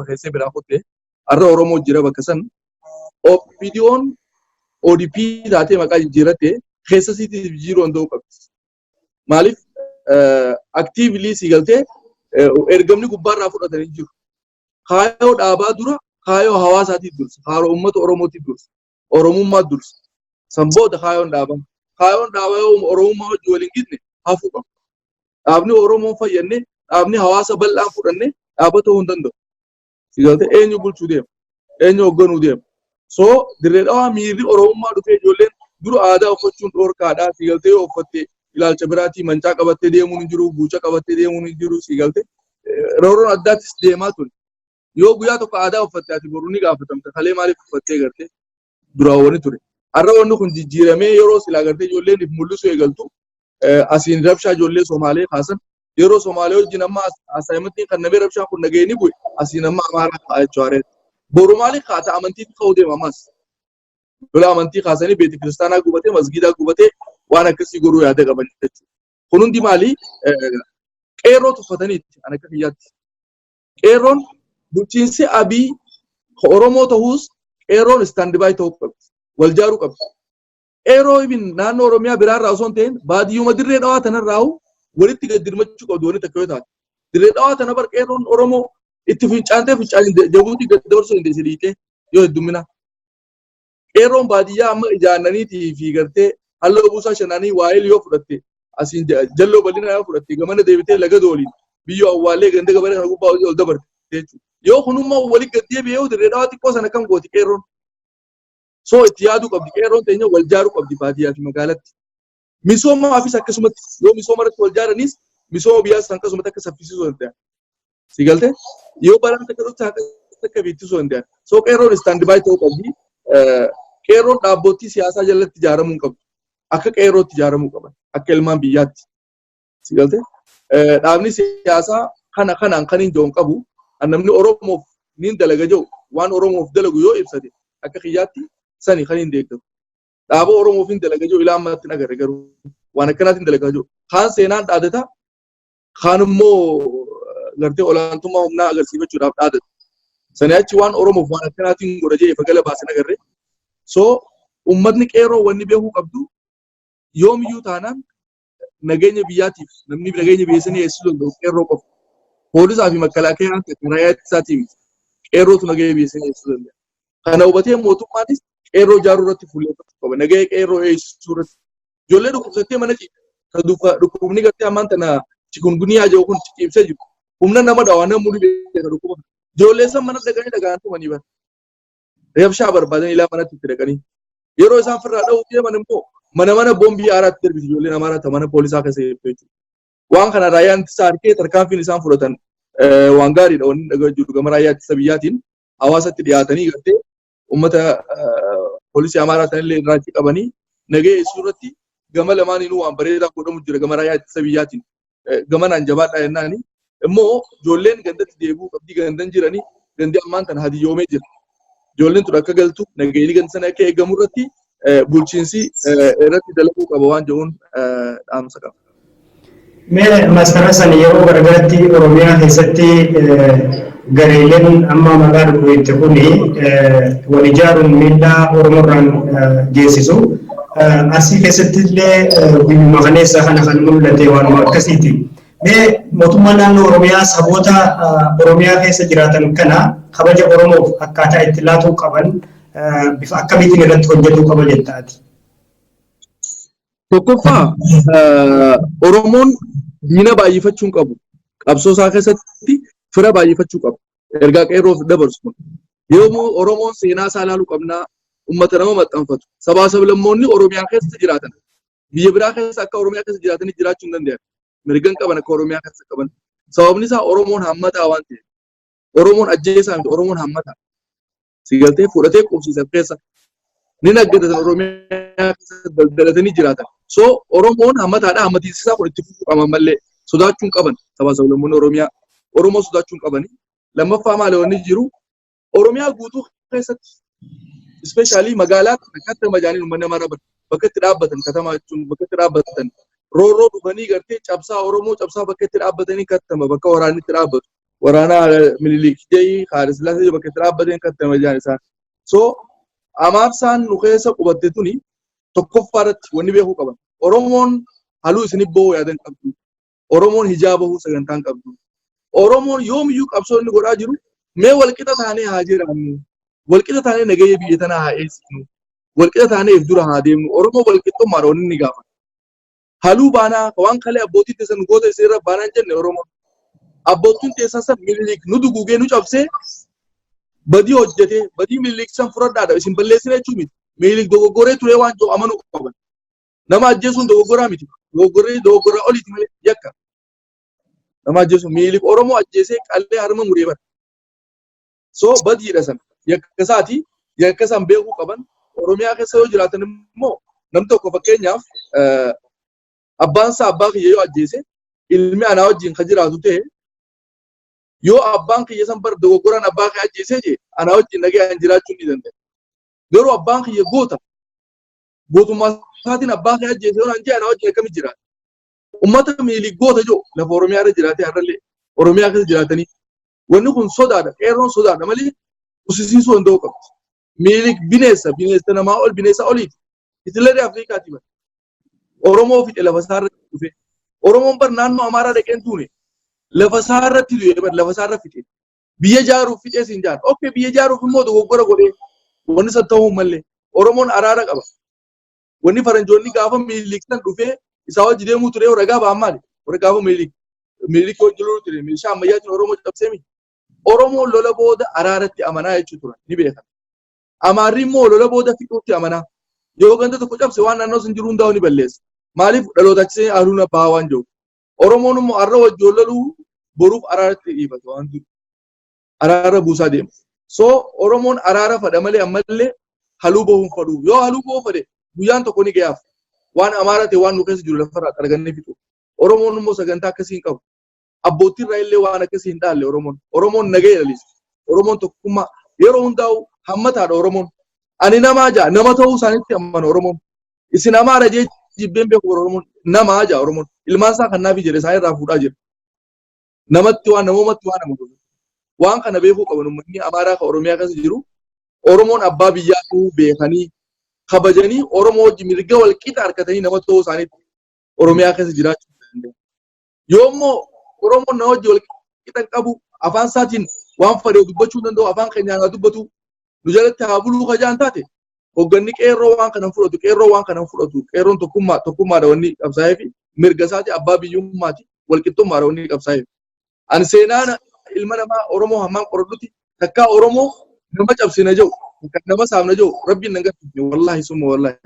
keessee biraa kutte har'a Oromoo jira bakka san. Viidiyoon ODP taatee maqaa jijjiiratte keessa siiti jijjiiruu danda'uu qabdi. Maaliif aktiivlii si galtee ergamni gubbaarraa fudhatanii jiru. Kaayoo dhaabaa dura kaayoo hawaasaatiif dursa. Kaayoo uummata Oromootiif dursa. Oromummaa dursa. Sanboota kaayoon dhaabaa. Kaayoon dhaabaa yoo Oromummaa hojii waliin gidne hafuu qaba. Dhaabni Oromoo fayyadne dhaabni hawaasa bal'aa fudhanne dhaaba ta'uu hin danda'u. Si galtee eenyu bulchuu deema? Eenyu hoogganuu deema? So Dirree Dhawaa miirri Oromummaa dhufee ijoolleen dura aadaa uffachuun dhoorkaadhaa. Si galtee yoo uffatte ilaalcha biraatii mancaa qabattee deemuun hin jiru, guucha qabattee deemuun hin jiru. Si galtee rooroon addaattis deemaa ture. Yoo guyyaa tokko aadaa uffatte ati boruu ni gaafatamta. Kalee maaliif uffattee gartee duraawwani ture. Har'a wanni kun jijjiiramee yeroo silaa gartee ijoolleen mul'isuu eegaltu asiin rabshaa ijoollee Somaalee kaasan yeroo Somaalee wajjin amma asaayimentiin kan namee rabshaan kun nagahee ni bu'e asiin amma Amaaraa kaa jechuu hareeti. Boru maaliif kaata amantiitti ka'uu deema ammas. Lola amantii kaasanii beeti kiristaanaa gubatee masgiidaa gubatee waan akkasii goruu yaada qaban jechuudha. Kun hundi maali qeerroo tuffataniitti an akka kiyyaatti. Qeerroon bulchiinsi Abii Oromoo ta'uus qeerroon istaandibaay ta'uu qabdi. Wal jaaruu qabdi. Qeerroo ibin naannoo Oromiyaa biraarraa osoo hin ta'in baadiyyuma Dirree Dhawaa tanarraa walitti gaddirmachuu qabdu wani takka yoo taate. Dirree Dhawaa tana bar qeerroon Oromoo itti fincaantee Jabuutii gaddabarsuu hin deesse dhiitee yoo heddumina. Qeerroon baadiyyaa amma ijaannaniitii fi gartee halluu buusaa shananii waa'ee yoo fudhatte asiin jalloo bal'inaa yoo fudhatte gamana deebitee laga dooliin biyyoo awwaallee ganda gabaree kana gubbaa ol dabarte jechuudha. Yoo kunummaa walitti gaddeebi'ee yoo Dirree Dhawaa xiqqoo sana kam gooti qeerroon. So itti yaaduu qabdi qeerroon teenya wal jaaruu qabdi baadiyyaa fi magaalatti. Misoomaafis akkasumatti yoo misooma irratti wal jaaranis misooma biyyaas akkasumatti akka saffisiisuu danda'an. Si galtee yoo balaan takka dhufte akka biittisuu danda'an. So qeerroon istaandibaay ta'uu qabdi. Qeerroon dhaabbotii siyaasaa jalatti ijaaramuu qabdu. Akka qeerrootti ijaaramuu qaban. Akka ilmaan biyyaatti. Si galtee dhaabni siyaasaa kanaan kan hin jiru qabu. Namni Oromoof niin dalaga jiru waan Oromoof dalagu yoo ibsate akka kiyyaatti sani kan hin deeggaru. Dhaaba Oromoof hin dalaga jiru ilaa ammatti agarre garuu waan akkanaatti hin dalagaa jiru. Kaan seenaan dhaadata kaan immoo gartee olaantummaa humnaa agarsiifachuudhaaf dhaadata. Sani achi waan Oromoof waan akkanaatiin godha jee ifa gala baasan agarre. So uummatni qeerroo wanni beekuu qabdu yoomiyyuu taanaan nageenya biyyaatiif namni nageenya biyyeessanii eessisuu danda'u qeerroo qofa. Poolisaa fi makalaakaa raayyaa ittisaatii miti. Qeerrootu nageenya biyyeessanii eessisuu danda'a. Kana hubatee mootummaanis qeerroo ijaaruu irratti fuulleffachuu qaba. Nageenya qeerroo eessisuu irratti. Ijoollee dhukkubsattee mana dhukkubni gartee ammaan tana chikungunyaa jiru kun ciibsee jiru. Humna nama dhawaa nama murii beeka dhukkuba. Ijoollee san mana dhaqanii dhagaan tumanii bara. Rabshaa barbaadan ilaa manatti itti dhaqanii. Yeroo isaan firraa dha'uu deeman immoo mana boombii haaraatti darbiti ijoolleen Amaaraatti mana poolisaa keessa jechuudha. Waan kana raayyaan ittisa harkee tarkaanfiin isaan fudhatan waan gaariidha wanni dhagaa jiru gama raayyaa ittisa biyyaatiin. hawaasatti dhiyaatanii gartee ummata poolisii amaaraa sanillee irraatti qabanii nagee suuratti gama lamaaniinuu waan bareedaa godhamu jira gama raayyaa ittisa biyyaatiin gamanaan jabaadhaa jennaani immoo ijoolleen gandatti deebi'uu qabdii gandan jiranii gandi ammaan tana hadiyyoomee jira ijoolleen tun akka galtu nageenyi gandi sana akka eegamu irratti bulchiinsi irratti dalaguu qaba waan jedhuun dhaamsa qaba.
Mee masara sana yeroo garagaratti Oromiyaa keessatti gareeleen amma maqaa dhufu kuni wal ijaaruun miidhaa Oromoorraan geessisu. Asii keessatti illee guyyuma kaleessa kana kan mul'ate waanuma akkasiiti. Mee mootummaan naannoo Oromiyaa saboota Oromiyaa keessa jiraatan kana kabaja Oromoof akkaataa itti laatuu qaban bifa akkamiitiin irratti hojjetuu qaba jettaati.
Tokkoffaa Oromoon diina baay'ifachuu hin qabu. Qabsoo isaa keessatti fira baay'ifachuu qabu. Ergaa qeerroof dabarsu kun. Yoomuu Oromoon seenaa isaa ilaaluu qabnaa uummata nama maxxanfatu. Sabaa sablammoonni Oromiyaa keessa jiraatan. Biyya biraa keessa akka Oromiyaa keessa jiraatanii jiraachuu hin danda'an. Mirgan qaban akka Oromiyaa keessa qaban. Sababni isaa Oromoon hammataa waan ta'eef. Oromoon ajjeesaa miti Oromoon hammataa. Sigaltee fudhatee qubsiisan keessa. Ni naggadatan Oromiyaa keessa daldalatanii jiraatan. So Oromoon hammataadha hammatiinsisaa kun itti fufuu qaban malee sodaachuun qaban sabaa sablammoonni Oromiyaa Oromoo sodaachuun qabani. Lammaffaa maal wanni jiru Oromiyaa guutuu keessatti ispeeshaalii magaalaa akkatti majaaniin uummanni namaa dhaabatan bakka itti dhaabbatan katamaa jechuun bakka itti dhaabbatan roorroo dhufanii gartee cabsaa Oromoo cabsaa bakka itti dhaabbatanii kattama bakka waraanni itti dhaabbatu waraanaa Minilik Jayii Haayile Sillaasee bakka itti dhaabbatanii kattama jaan isaan. So amaarsaan nu keessa qubatte tuni tokkoffaa irratti wanni beekuu qaban. Oromoon haluu isinii bahuu yaadan qabdu. Oromoon hijaa bahuu sagantaan qabdu. Oromoon yoomiyyuu qabsoo inni godhaa jiru mee walqixa taanee haa jiraannu. Walqixa taanee nagayee biyya tanaa haa eegsifnu. Walqixa taanee if dura haa deemnu. Oromoo walqixxummaadha wanni inni gaafata. Haluu baanaa waan kalee abbootiin teessan goota iseerra baanaan jenne Oromoon. Abbootiin teessan san Minilik nu dugugee nu cabsee badii hojjetee badii Minilik san fudhadhaadha isin balleessina jechuun miti. Minilik dogoggoree turee waan jiru amanuu qaban. Nama ajjeesuun dogoggoraa miti. Dogoggoraa oliiti malee yakka. Nama ajjeesuun Minilik Oromoo ajjeesee qallee harma muree bara. So badiidha sana. Yakka isaati yakka san beekuu qaban. Oromiyaa keessa yoo jiraatan immoo nam tokko fakkeenyaaf abbaan isaa abbaa kiyya yoo ajjeese ilmi anaa wajjin kan jiraatu ta'e yoo abbaan kiyya san bar dogoggoraan abbaa kiyya ajjeesee jee anaa wajjin nagayaan jiraachuu ni danda'a. Garuu abbaan kiyya gootummaa isaatiin abbaa kiyya ajjeesee yoo naan jee anaa wajjin akkamitti jiraata. Uummata Minilik goota joo lafa Oromiyaa irra jiraatee har'allee Oromiyaa keessa jiraatanii wanni kun sodaadha qeerroon sodaadha malee usisiisuu danda'uu qabdi. Minilik bineensa namaa ol bineensa oliiti. Itileerii Afrikaati bara. Oromoo fixe lafa isaa irratti dhufe. Oromoon bar naannoo Amaaraa dhaqeen tuune. Lafa isaa irratti du'e bar lafa isaa irra fixe. Biyya jaaruuf fixee siin jaara. Okay biyya jaaruuf immoo dogoggora godhee wanni san ta'uu malee. Oromoon araara qaba. Wanni faranjoonni gaafa Minilik san dhufee isaa wajji deemuu ture ragaa ba'an maali? Warra gaafa Minilik wajji loluu ture. Meeshaa ammayyaatiin Oromoo cabsee miti. Oromoon lola booda araaratti amanaa jechuu turan ni beekama. Amaarri immoo lola booda fixuutti amanaa. Yoo ganda tokko cabse waan naannoo sun jiru hundaa'u ni balleessa. Maaliif dhaloota achisee haaluun abbaa waan jiru. Oromoon immoo har'a wajji loluu boruuf araaratti dhiifatu waan jiru. Araara buusaa deema. So Oromoon araara fadha malee ammallee haluu bahuun fadhu. Yoo haluu bahuu fadhe guyyaan tokko ni gayaaf. Waan amaaraa ta'e waan nu keessa jiru lafarraa argannee fixu. Oromoon immoo sagantaa akkasii hin qabu. Abbootiin irraa illee waan akkasii hin dhaalle Oromoon. Oromoon nagaya dhalisa. Oromoon tokkummaa yeroo hundaa'u hammataadha Oromoon. Ani namaa ja'a nama ta'uu isaaniitti amana Oromoon. Isin amaara jee jibbeen beeku Oromoon namaa ja'a Oromoon. Ilmaan isaa kannaaf jedhe isaan irraa fuudhaa jira. Namatti waan namoomatti waan nama godhu. Waan kana beekuu qaban uummanni Amaaraa kan Oromiyaa keessa jiru Oromoon abbaa biyyaa ta'uu beekanii kabajanii Oromoo wajjin mirga wal qixa harkatanii nama ta'uu isaaniitti Oromiyaa keessa jiraachuu danda'u. Yoommoo Oromoon nama wajjin wal qixa qabu afaan isaatiin waan fadhe dubbachuu danda'u afaan keenyaan haa dubbatu nu jalatti haa buluu kajaan taate hogganni qeerroo waan kana fudhatu qeerroon tokkummaadha wanni qabsaa'ee fi mirga isaati abbaa biyyummaati wal qixxummaadha wanni qabsaa'ee. Ani seenaan ilma namaa Oromoo hammaan qoradhutti takkaa Oromoo nama cabsina jiru nama saamna jiru rabbiin nan gaffifne wallaahi summa wallaahi.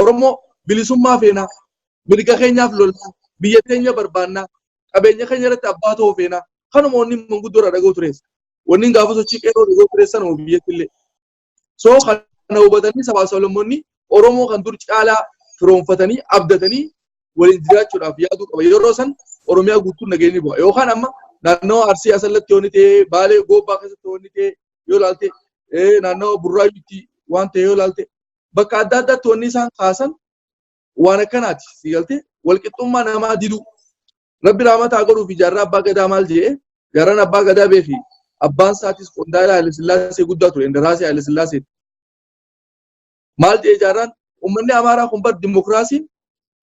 Oromoo bilisummaa feenaa mirga keenyaaf lolnaa biyya keenya barbaannaa qabeenya keenya irratti abbaa ta'uu feenaa kanuma wanni manguddoo irraa dhaga'u tureessa. wanni gaafa sochii qeerroo dhugoo pireessan biyyattillee. So kana hubatanii sabaa sablammoonni Oromoo kan dur caalaa firoonfatanii abdatanii waliin jiraachuudhaaf yaaduu qaba. Yeroo san Oromiyaa guutuun nageenyi bu'a. Yookaan amma naannoo Arsii asallatti yoo ni ta'e, Baalee Goobbaa keessatti yoo ni ta'e, yoo ilaalte naannoo Burraayyuutti waan ta'e yoo ilaalte bakka adda addaatti wanni isaan kaasan waan akkanaati. Sigalte walqixxummaa namaa diduu. Rabbi rahmataa godhuuf jaarraa abbaa gadaa maal jedhee jaarraan abbaa gadaa beefi abbaan isaatis qondaala Haile Sillaasee guddaa ture. Indaraasee Haile Sillaasee. Maal jedhee jaarraan uummanni Amaaraa kun bar dimokiraasiin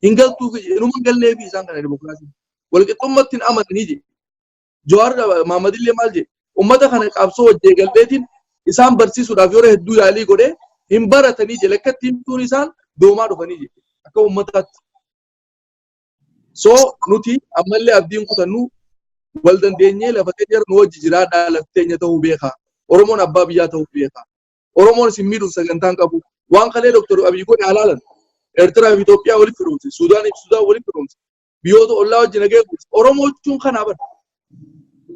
hin galtuuf inuma hin gallee fi isaan kana dimokiraasiin. Walqixxummaatti hin amananii jedhe. Jawaar Mahamadillee maal jedhe uummata kana qabsoo wajjee galleetiin isaan barsiisuudhaaf yeroo hedduu yaalii godhee hin baratanii jedhe lakkatti himtuun isaan doomaa dhufanii jedhe akka uummataatti. So nuti ammallee abdiin kutannu wal dandeenyee lafa keenya nu wajji jiraadhaa lafteenya ta'uu beekaa. Oromoon abbaa biyyaa ta'uu beekaa. Oromoon isin miidhuuf sagantaan qabu. Waan kalee Dr. Abiy godhe halaalan. Eertiraa fi Itoophiyaa walitti firoomse. Suudaanii fi Sudaan walitti firoomse. Biyyoota ollaa wajji nagee guutu. Oromoo jechuun kanaa bara.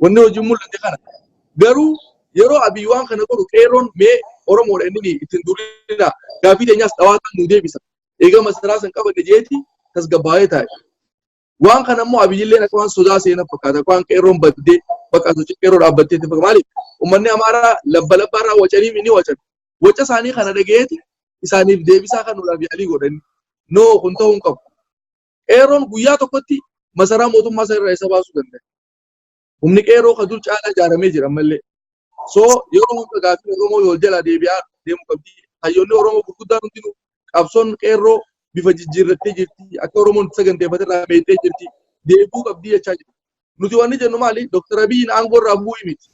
Wanni hojiin mul'ate kana. Garuu yeroo Abiy waan kana godhu qeerroon mee Oromoodha inni ittiin durinaa gaafii teenyaas dhawaataan nu deebisa. Eega masaraa san qabanne jeeti tasgabbaa'ee taa'e. Waan kana immoo Abiyyilleen akka waan sodaa seenaa fakkaata. Waan qeerroon baddee bakka sochii qeerroo dhaabbattee fakkaata. Maaliif uummanni Amaaraa labba labbaarraa wacanii ni wacan. Waca isaanii kana dhageeti isaaniif deebisaa kan nuudhaaf yaalii godhani. Noo kun ta'uu hin qabu. Qeerroon guyyaa tokkotti masaraa mootummaa isaa irraa isa baasuu danda'a. Humni qeerroo kan dur caalaa ijaaramee jira ammallee. So yeroo hunda gaafii Oromoo yoo jalaa deebi'aa deemuu qabdi. Hayyoonni Oromoo gurguddaan hundinuu qabsoon qeerroo bifa jijjiirrattee jirti. Akka Oromoon saganteeffatee irraa beektee jirti. Deebuu qabdii jechaa jirti. Nuti wanni jennu maali? Dr. Abiyyiin aangoo irraa bu'uu miti.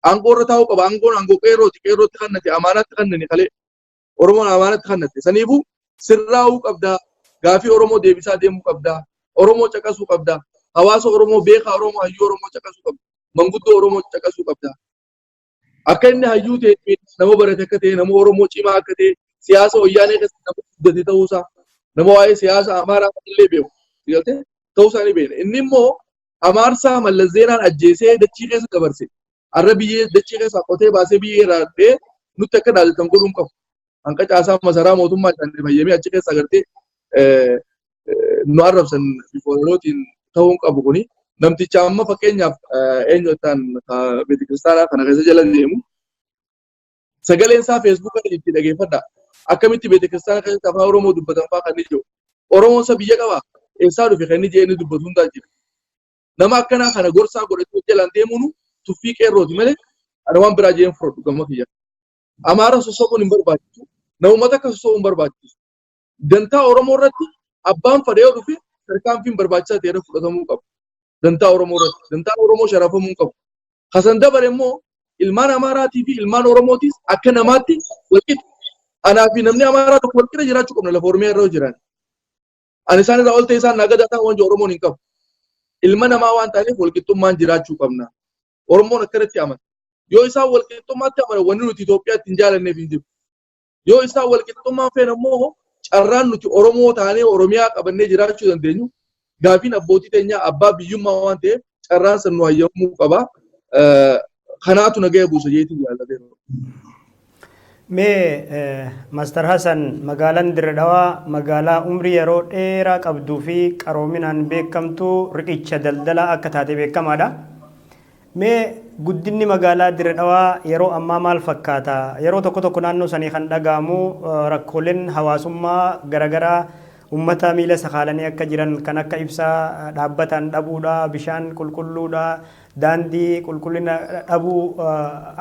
Aangoo irra taa'uu qaba. Aangoon aangoo qeerrooti. Qeerrootti kannate amaanaatti kannane kalee. Oromoon amaanaatti kannate. Saniifuu sirraa'uu qabdaa. Gaafii Oromoo deebisaa deemuu qabdaa. Oromoo caqasuu qabdaa. Hawaasa Oromoo beekaa Oromoo hayyuu Oromoo caqasuu qabda. Manguddoo Oromoo caqasuu qabdaa. Akka inni hayyuu ta'e nama barate akka ta'e nama Oromoo cimaa akka ta'e siyaasa wayyaanee keessatti nama guddate ta'uusaa nama waa'ee siyaasa Amaaraa illee beeku. Sigaltee ta'uusaa ni beekna. Inni immoo Amaarsaa Mallas Zeenaan ajjeesee dachii keessa dabarse. Har'a biyyee dachii keessaa qotee baasee biyyee irraa dhufee nutti akka daawwatan godhuun qabu. Hanqa caasaa masaraa mootummaa isaanii fayyamee achi keessa agartee nu arrabsan bifoolootiin ta'uun qabu kuni. Namticha amma fakkeenyaaf eenyuutaan beetikiristaanaa kana keessa jala deemu sagaleen isaa feesbuuka itti dhageeffadha. Akkamitti beetikiristaana keessatti afaan Oromoo dubbatan fa'aa kan ni jiru. Oromoon isa biyya qabaa eessaa dhufe kan inni jedhee inni dubbatu hundaa jira. Nama akkanaa kana gorsaa godhatee jalaan deemuun tuffii qeerrooti malee ana waan biraa jeen fudhadhu gamma kiyya. Amaara sosoquun hin barbaachisu. Namummaa akka sosoquun hin barbaachisu. Dantaa Oromoo irratti abbaan fadhee dhufe tarkaanfiin barbaachisaa ta'e fudhatamuu qaba. Dantaa Oromoo irratti. Dantaan Oromoo sharafamuu qabu. Hasan dabare immoo ilmaan Amaaraatii fi ilmaan Oromootis akka namaatti walqixa. Anaa fi namni Amaaraa tokko walqixa jiraachuu qabna lafa Oromiyaa irra jiran. Ani isaan irraa ol ta'e isaan nagadaa ta'an waan Oromoon hin qabu. Ilma namaa waan ta'aniif walqixxummaan jiraachuu qabna. Oromoon akkanatti amana. Yoo isaan walqixxummaatti amana wanni nuti Itoophiyaatti hin jaalanneef hin jiru. Yoo isaan walqixxummaan feena immoo carraan nuti Oromoo taanee Oromiyaa qabannee jiraachuu dandeenyu gaafiin abbootii teenyaa abbaa biyyummaa waan ta'eef carraan san nu hayyamuu qaba. Kanaatu nagaya buusa jeetii jaallatee.
Mee Master Hassan magaalaan Dirre Dhawaa magaalaa umrii yeroo dheeraa qabduu fi qaroominaan beekamtu riqicha daldalaa akka taate beekamaadha. Mee guddinni magaalaa Dirre Dhawaa yeroo ammaa maal fakkaata? Yeroo tokko naannoo sanii kan dhaga'amu rakkooleen hawaasummaa garaagaraa ummata miila sakaalanii akka jiran kan akka ibsaa dhaabbataan dhabuudha, bishaan qulqulluudha, daandii qulqullina dhabuu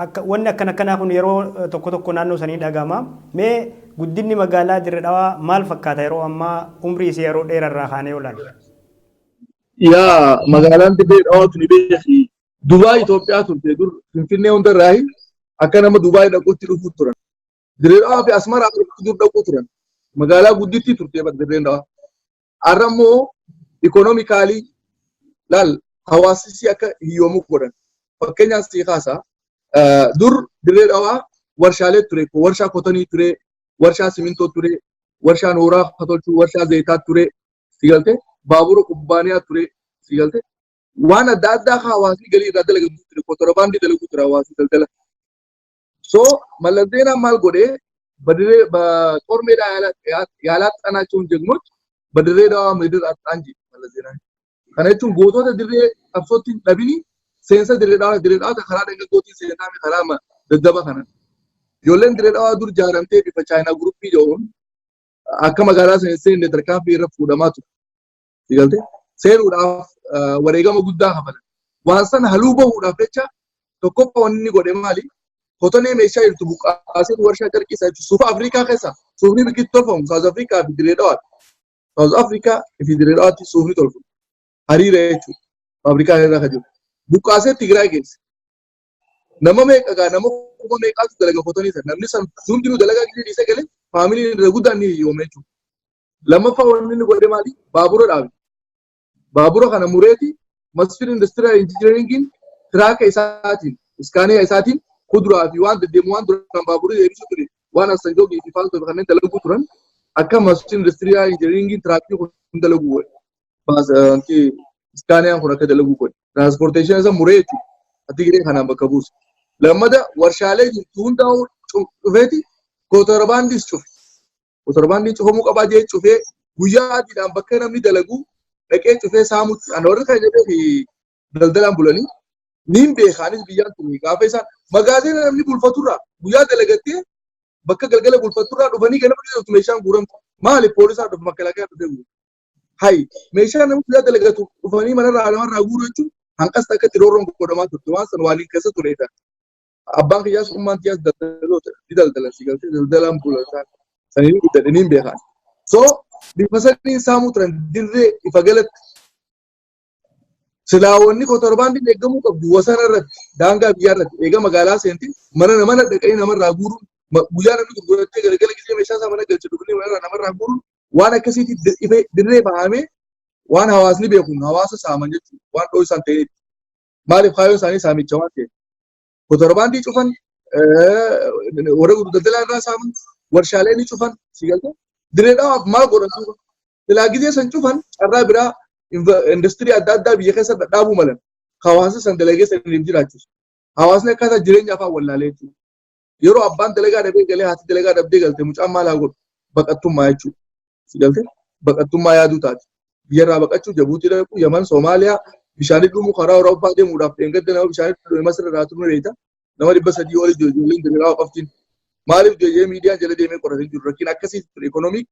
akka wanni akkanaa kun yeroo tokko naannoo sanii dhaga'ama. Mee guddinni magaalaa Dirre Dhawaa maal fakkaata yeroo ammaa umrii isii yeroo dheerarraa kaanee oolan?
Yaa magaalaan Dirre Dhawaa tuni beekii Dubaay Itoophiyaa turte dur Finfinnee hundarraa akka nama Dubaay dhaquutti dhufuu turan. Dirre Dhawaa fi Asmaraa dur dhaquu turan. Magaalaa guddittii turte Dirre Dhawaa. Har'a immoo ikoonoomikaalii laal hawaasni akka hiyyoomuu godhan. Fakkeenyaaf si kaasa dur Dirre Dhawaa warshaalee ture, warshaa kotonii ture, warshaa simintoo ture, warshaa nooraa fatolchuu, warshaa zayitaa ture, sigalte baabura kubbaaniyaa ture, sigalte waan adda addaa hawaasni galii irraa dalagamu ture kontoroobaandii dalagu ture hawaasni daldala. So Mallas Zeenaan maal godhee ጦር ሜዳ ያላጣናቸውን ጀግኖች በድሬዳዋ ምድር አጣን እንጂ Mallas Zeenaan. Kana jechuun gootota dirree qabsootti dhabini seensa Dirreedhaa karaa dargaggootiin seenaa fi karaa daddaba kana. Ijoolleen Dirreedhaa dur jaaramtee bifa Chaayinaa guruppii jedhuun akka magaalaa seenne tarkaanfii irra fuudhamaa ture. Sigalte seenuudhaaf wareegama guddaa kafalan. Waan sana haluu bahuudhaaf jecha tokkoffaa wanni inni godhe maali? Kotonee meeshaa jirtu buqqaasee warshaa carqii isaa jechuudha. Suufa Afrikaa keessa suufni biqiltuu tolfamu Saawuz Afrikaa fi Dirreedhaa. Saawuz Afrikaa fi Dirreedhaatti suufni tolfamu. Hariira jechuudha. Faabirikaa irraa kan jiru. Buqqaasee Tigraay geesse. Nama meeqa nama kuma meeqaatu dalaga kotonii sana. Namni san hundinuu dalagaa gidee dhiisee galee faamiliin irra guddaan ni hiyyoome jechuudha. Lammaffaa wanni inni godhe maali? Baabura dhaabe. Baabura kana mureeti Masfin Industrial Engineeringin tiraaka isaatiin iskaaniyaa isaatiin kuduraa fi waan deddeemu waan duraan baaburri deebisu ture waan assanjoogii fi faaltoo fi kanneen dalaguu turan akka Masfin Industrial Engineeringin tiraakii kun dalaguu godhe. Baasii iskaaniyaan kun akka dalaguu godhe. Transportation isa muree jechuudha. Ati giree kanaan bakka buusu. Lammada warshaalee jirtu hundaa'uu cufeeti kontoroobaandiis cufe. Kontoroobaandiin cufamuu qabaa jee cufee guyyaa adiidhaan bakka namni dalaguu dhaqee cufee saamutti ana warri kan jedhee fi daldalaan bulanii niin beekaanis biyyaan tuni gaafa isaan magaazina namni bulfaturraa guyyaa dalagattee bakka galgala bulfaturraa dhufanii ganama dhiyeessu meeshaan guuramtu maali poolisaa dhufu makalaakaa dhufee guuru. Hai meeshaan namni guyyaa dalagatu dhufanii manarraa namarraa guuru jechuun hanqas akka xiroorroon godhamaa turte waan san waliin keessa tureedha. Abbaan kiyyaas ummaan kiyyaas daldaloota ni daldalan si galtee daldalaan bulasaa saniin guddadhaniin beekan. So bifa saniin saamuu turan dirree ifa galatti silaawwanni kontoroobaandiin eegamuu qabdu wasana irratti daangaa biyyaa irratti eega magaalaa seenti mana dhaqanii namarraa guuruun guyyaa namni gurgurattee galgala gisee meeshaa isaa mana galche dhufanii manarraa namarraa guuruun waan akkasiitti dirree bahamee waan hawaasni beekuun hawaasa saaman jechuudha waan dhoo isaan ta'eetti. Maaliif kaayyoon isaanii saamicha waan ta'eef. Kontoroobaandii cufan warra daldalaa irraa saaman warshaalee ni cufan si galte Dirreedhaaf maal godhan suufa. Silaa gisee san cufan carraa biraa industirii adda addaa biyya keessa dhaabuu malan hawaasa san dalagee saniif jiraachisu. Hawaasni akkaataa jireenya afaan wallaalee jechuudha. Yeroo abbaan dalagaa dhabee galee haati dalagaa dhabdee galte mucaan maal haa godhu baqattummaa jechuudha. Si galte baqattummaa yaaduu taati. Biyyarraa baqachuu Jabuutii dhaquu Yaman Soomaaliyaa bishaanii dhumuu karaa Awurooppaa deemuudhaaf dheengadda nama bishaanii dhume Masir irraa turme beekta. Nama 300 ol ijoolleen Dirreedhaa qoftiin. Maaliif ijoollee miidiyaan jala deemee qoratanii jiru rakkin akkasii ture ikoonoomik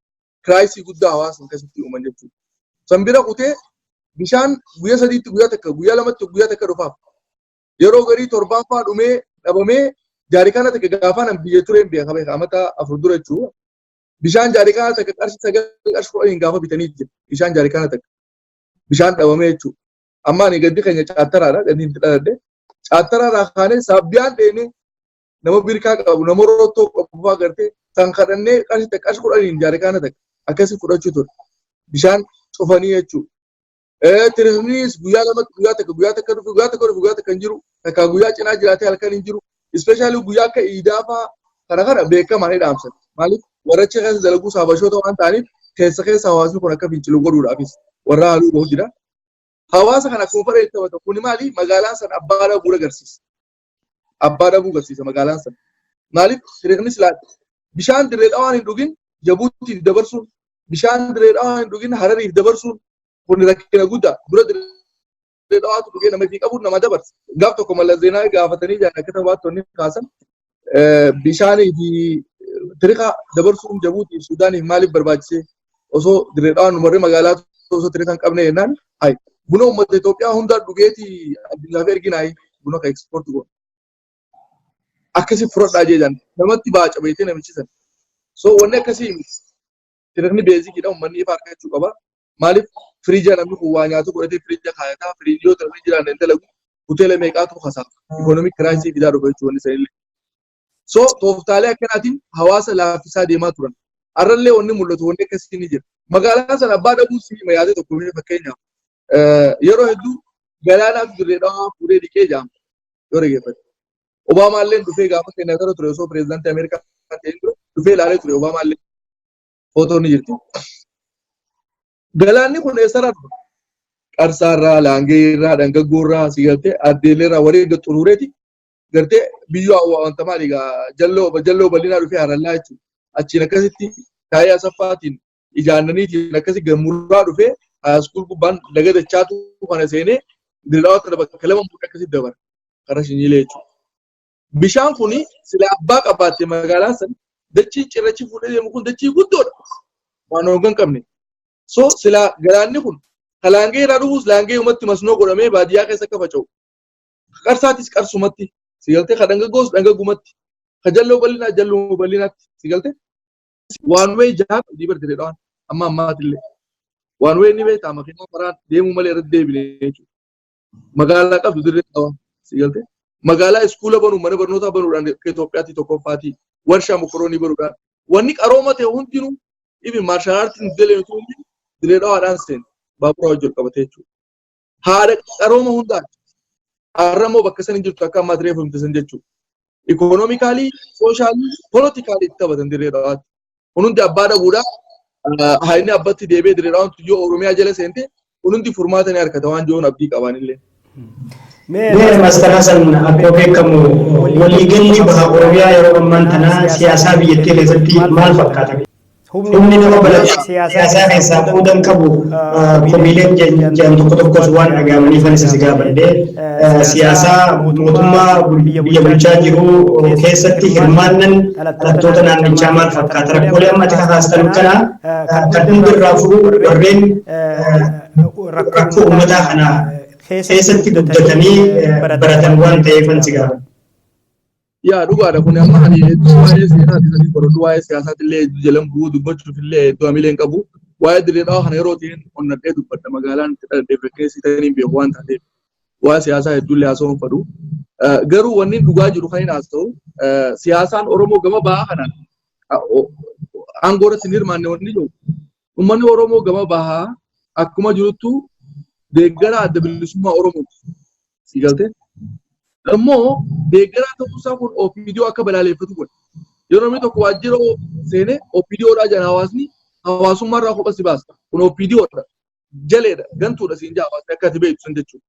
kiraayisii guddaa hawaasa keessatti uuman jechuudha. San bira kutee bishaan guyyaa sadiitti guyyaa takka guyyaa lamatti guyyaa takka dhufaaf. Yeroo garii torbaaffaa dhumee dhabamee jaarikaana takka gaafaa nam biyya tureen beekama amata afur dura jechuudha. Bishaan jaarikaana takka qarshii 9 gaafa bitanii jira. Bishaan jaarikaana takka. Bishaan dhabamee jechuudha. Amma ani gaddi keenya caattaraadha gaddi hin dhaladde. Caattaraadhaa kaanee saabbiyaan dheenee nama birkaa qabu nama rootoo qabu agartee kan kadhannee qarshii 10 jaarikaana takka akkasii fudhachuu ture. Bishaan cufanii jechuudha. Turizimiinis guyyaa lamatti guyyaa takka dhufu guyyaa takka hin jiru. Takka guyyaa cinaa jiraatee halkan hin jiru. Ispeeshaalii guyyaa akka iidaa fa'aa kana beekamaa ni dhaamsan. Maaliif warracha keessa dalaguu saabashoota waan ta'aniif keessa hawaasni kun akka fincilu godhuudhaafis warra haaluu bahu jira. Hawaasa kana akkuma fedhe itti taphata. Kuni maali? Magaalaan san abbaa dhabuu agarsiisa. Abbaa dhabuu agarsiisa magaalaan san. Maaliif turizimiis laata? Bishaan Dirreedhaa waan hin dhugin Jabuutiif dabarsuun bishaan Dirreedhaa waan hin dhugin Harariif dabarsuun kun rakkina guddaa dura Dirreedhaatu dhugee nama fi qabu nama dabarsa. Gaaf tokko Mallas Zeenaa gaafatanii jiran akka taphaatonni kaasan bishaanii fi tiriqa dabarsuun Jabuutiif Suudaaniif maaliif barbaachise osoo Dirreedhaan umarree magaalaa osoo tiriqa hin qabne jennaan hayi buna uummata Itoophiyaa hundaa dhugeeti addunyaaf erginaayi buna ka ekspoorti godhu. Akkasii fudhadhaa jeejan namatti baaca beetee namichi sana. So wanni akkasii tiriqni beezikiidha uummanni ifa argachuu qaba. Maaliif firiija namni kun waa nyaatu godhatee firiija kaayataa firiijii tarbii jiraan hin dalagu hoteela meeqaatu kasaa ikoonoomik kiraayisii fidaa dhufa jechuun isa illee. So tooftaalee akkanaatiin hawaasa laaffisaa deemaa turan. Arrallee wanni mul'atu wanni akkasii ni jira. Magaalaan sana abbaa dhabuu si yaadee tokko fakkeenyaaf yeroo hedduu galaanaaf Dirreedhaa fuudhee dhiqee jaama yoo dhageeffate. Obaamaalleen dhufee gaafa seenaatara ture osoo pireezidaantii Ameerikaa ta'een dura dhufee ilaalee ture Obaamaallee footoo ni jirti. Galaanni kun eessarraa dhufa? qarsaarraa laangeerraa dhangaggoorraa si galtee addeelleerraa wareega xuruureeti gartee biyyoo wanta maaliigaa jalloo bal'inaa dhufee harallaa jechuudha. Achiin akkasitti taa'ee asaffaatiin ijaannaniitiin akkasi gammuraa dhufee haaskuul gubbaan laga dachaatu kana seenee dirraawa bakka lama muka akkasitti dabara karaa shinyiilee jechuudha. Bishaan kuni sila abbaa qabaatte magaalaa san dachii cirrachi fuudhee deemu kun dachii guddoodha. Waan hoggan qabne. So sila galaanni kun kalaangee irraa dhufuus laangee uumatti masnoo godhamee baadiyyaa keessa akka faca'u. Qarsaatis qarsumatti sigaltee ka dhangaggoos dhangagumatti ka jalloo bal'inaa jalloo bal'inaatti sigaltee. Waan wayii jahaaf dibartee dhawaan amma ammaatillee. Waan wayii ni beektaa makiinaa maraan deemuu malee irratti deebine jechuudha. Magaalaa qabdu dirree dhawaan sigaltee. Magaalaa iskuula banuu mana barnootaa banuudhaan Itoophiyaatti tokkoffaati. Warshaa mokoroonii banuudhaan. Wanni qarooma ta'e hundinuu ibi maarshaal aartiin daleetu hundi dirree dhawaadhaan seenu baabura wajjin qabatee jechuudha. Haadha qarooma hundaati. Har'ammoo bakka san hin jirtu akka ammaa dirree fumte san jechuudha. Ikoonoomikaalii, sooshaalii, poolootikaalii itti taphatan dirree dhawaatti. Kun hundi abbaa dhabuudhaa haayinni abbatti deebi'ee dirree dhawaatti yoo Oromiyaa jala seente kun hundi furmaata ni harkata waan jiruun abdii qabaanillee.
Mee maastara san akkuma beekamu waliigalli baha Oromiyaa yeroo ammaan tana siyaasaa biyyattii keessatti maal fakkaata? Humni nama bal'aa siyaasaa keessaa qoodan qabu komiileen jedhan tokko tokkos waan dhagahamaniif anis si gaafadhee siyaasaa mootummaa biyya bulchaa jiru keessatti hirmaannan dhalattoota naannichaa maal fakkaata? Rakkoolee ammatti kakaastan kana kan hundirraa furu warreen rakkoo uummataa kanaa keessatti guddatanii baratan waan ta'eef ansi gaafadha.
Yaa dhugaadha kun amma ani waa'ee seenaati sanii qoradhu waa'ee siyaasaatiillee jalan bu'uu dubbachuufillee hedduu hamileen qabu waa'ee dirree dhawaa kana yeroo ta'een onnadhee dubbadha magaalaan dhadhee fakkeessi ta'anii beeku waan taateef waa'ee siyaasaa hedduullee haasa'uun fadhu. Garuu wanni dhugaa jiru kan hin haasa'u siyaasaan Oromoo gama bahaa kanaan aangoo irratti hin hirmaanne wanni jiru uummanni Oromoo gama bahaa akkuma jiruttu deeggara adda bilisummaa Oromooti. Si galtee? Ammoo deeggaraa ta'uusaa kun OPDO akka balaaleffatu godha. Yeroo namni tokko waajjira seenee OPDOdhaa jedhan hawaasni hawaasummaarraa kopha si baasta. Kun OPDOdha. Jaleedha. Gantuudha siin jaa hawaasni akka ati beektu san jechuudha.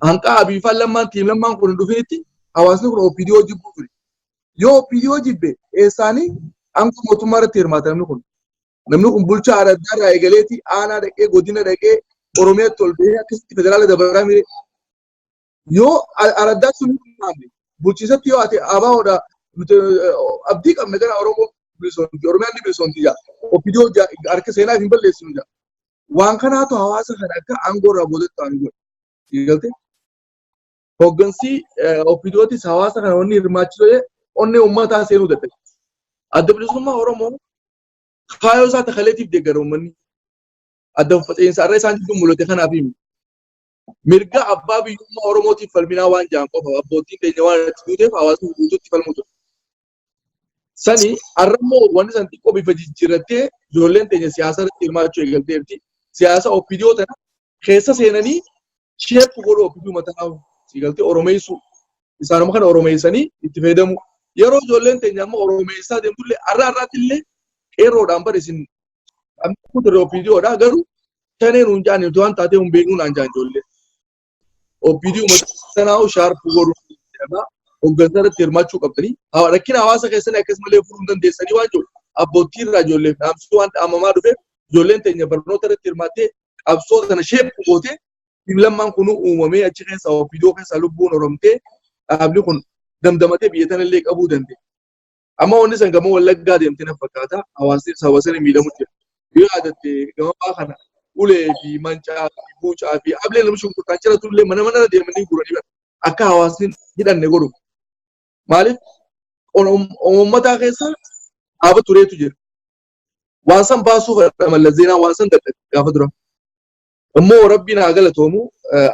Hanqaa abiifaan lammaan tiim lammaan kun hin dhufinitti hawaasni kun OPDO jibbuu ture. Yoo OPDO jibbe eessaanii aangoo mootummaa irratti hirmaata namni kun. Namni kun bulchaa adda addaa eegaleeti aanaa dhaqee godina dhaqee Oromiyaatti ol bahee akkasitti federaala dabalaa mire. Yoo araddaa sun hin bulchiisatti yoo ate abaahoodha abdii qabne gara Oromoo bilisoomti Oromiyaan ni bilisoomti jaa OPDO harka seenaa hin balleessinu jaa waan kanaatu hawaasa kana akka aangoo irraa boodatti ta'an godha. Galte hoggansi OPDOtis hawaasa kana wanni hirmaachisoo onnee uummataa seenuu dadhabe. Adda bilisummaa Oromoo kaayoo isaa takaleetiif deeggara uummanni adda faca'insa irra isaan jidduu mul'ate kanaaf himi. Mirga abbaa biyyummaa Oromootiif falminaa waan jaan qofa abbootiin keenya waan itti duuteef hawaasni guutuutti falmuu ture. Sani har'ammoo wanni san xiqqoo bifa jijjiirrattee ijoolleen keenya siyaasa irratti hirmaachuu eegalteerti. Siyaasa OPDO tana keessa seenanii sheeppu godhu OPDO mataa siigaltee Oromeessu isaanuma kana Oromeessanii itti fayyadamu. Yeroo ijoolleen keenya amma Oromeessaa deemtullee har'aatti illee qeerroodhaan bara isin amma ture OPDOdha garuu taneen hun jaani waan taatee hun beeknuun aan jaan ijoollee. OPDO mataa shaarpu godhu hoggansa irratti hirmaachuu qabdanii rakkina hawaasa keessanii akkasumallee furuu dandeessanii waan jiru abbootiin irraa ijoolleef dhaamsuu waan dhaamamaa dhufeef ijoolleen teenya barnoota irratti hirmaattee qabsoo sana sheeppu gootee lammaan kun uumamee achi keessa OPDO keessa lubbuun horomtee dhaabni kun damdamatee biyya tanallee qabuu dandeenya. Amma wanni san gama Wallaggaa deemtee na fakkaata hawaasni hawaasni miidhamu jira. Yoo yaadatte gama kana ulee fi mancaa fi buucaa fi ablee nama shunkurtaan jiratullee mana mana deemanii guranii akka hawaasni hidhanne godhu. Maaliif uummataa keessa dhaaba tureetu jira. Waan san baasuuf Mallas Zeenaa waan san dadhabe gaafa dura. Ammoo rabbiin haa galatoomu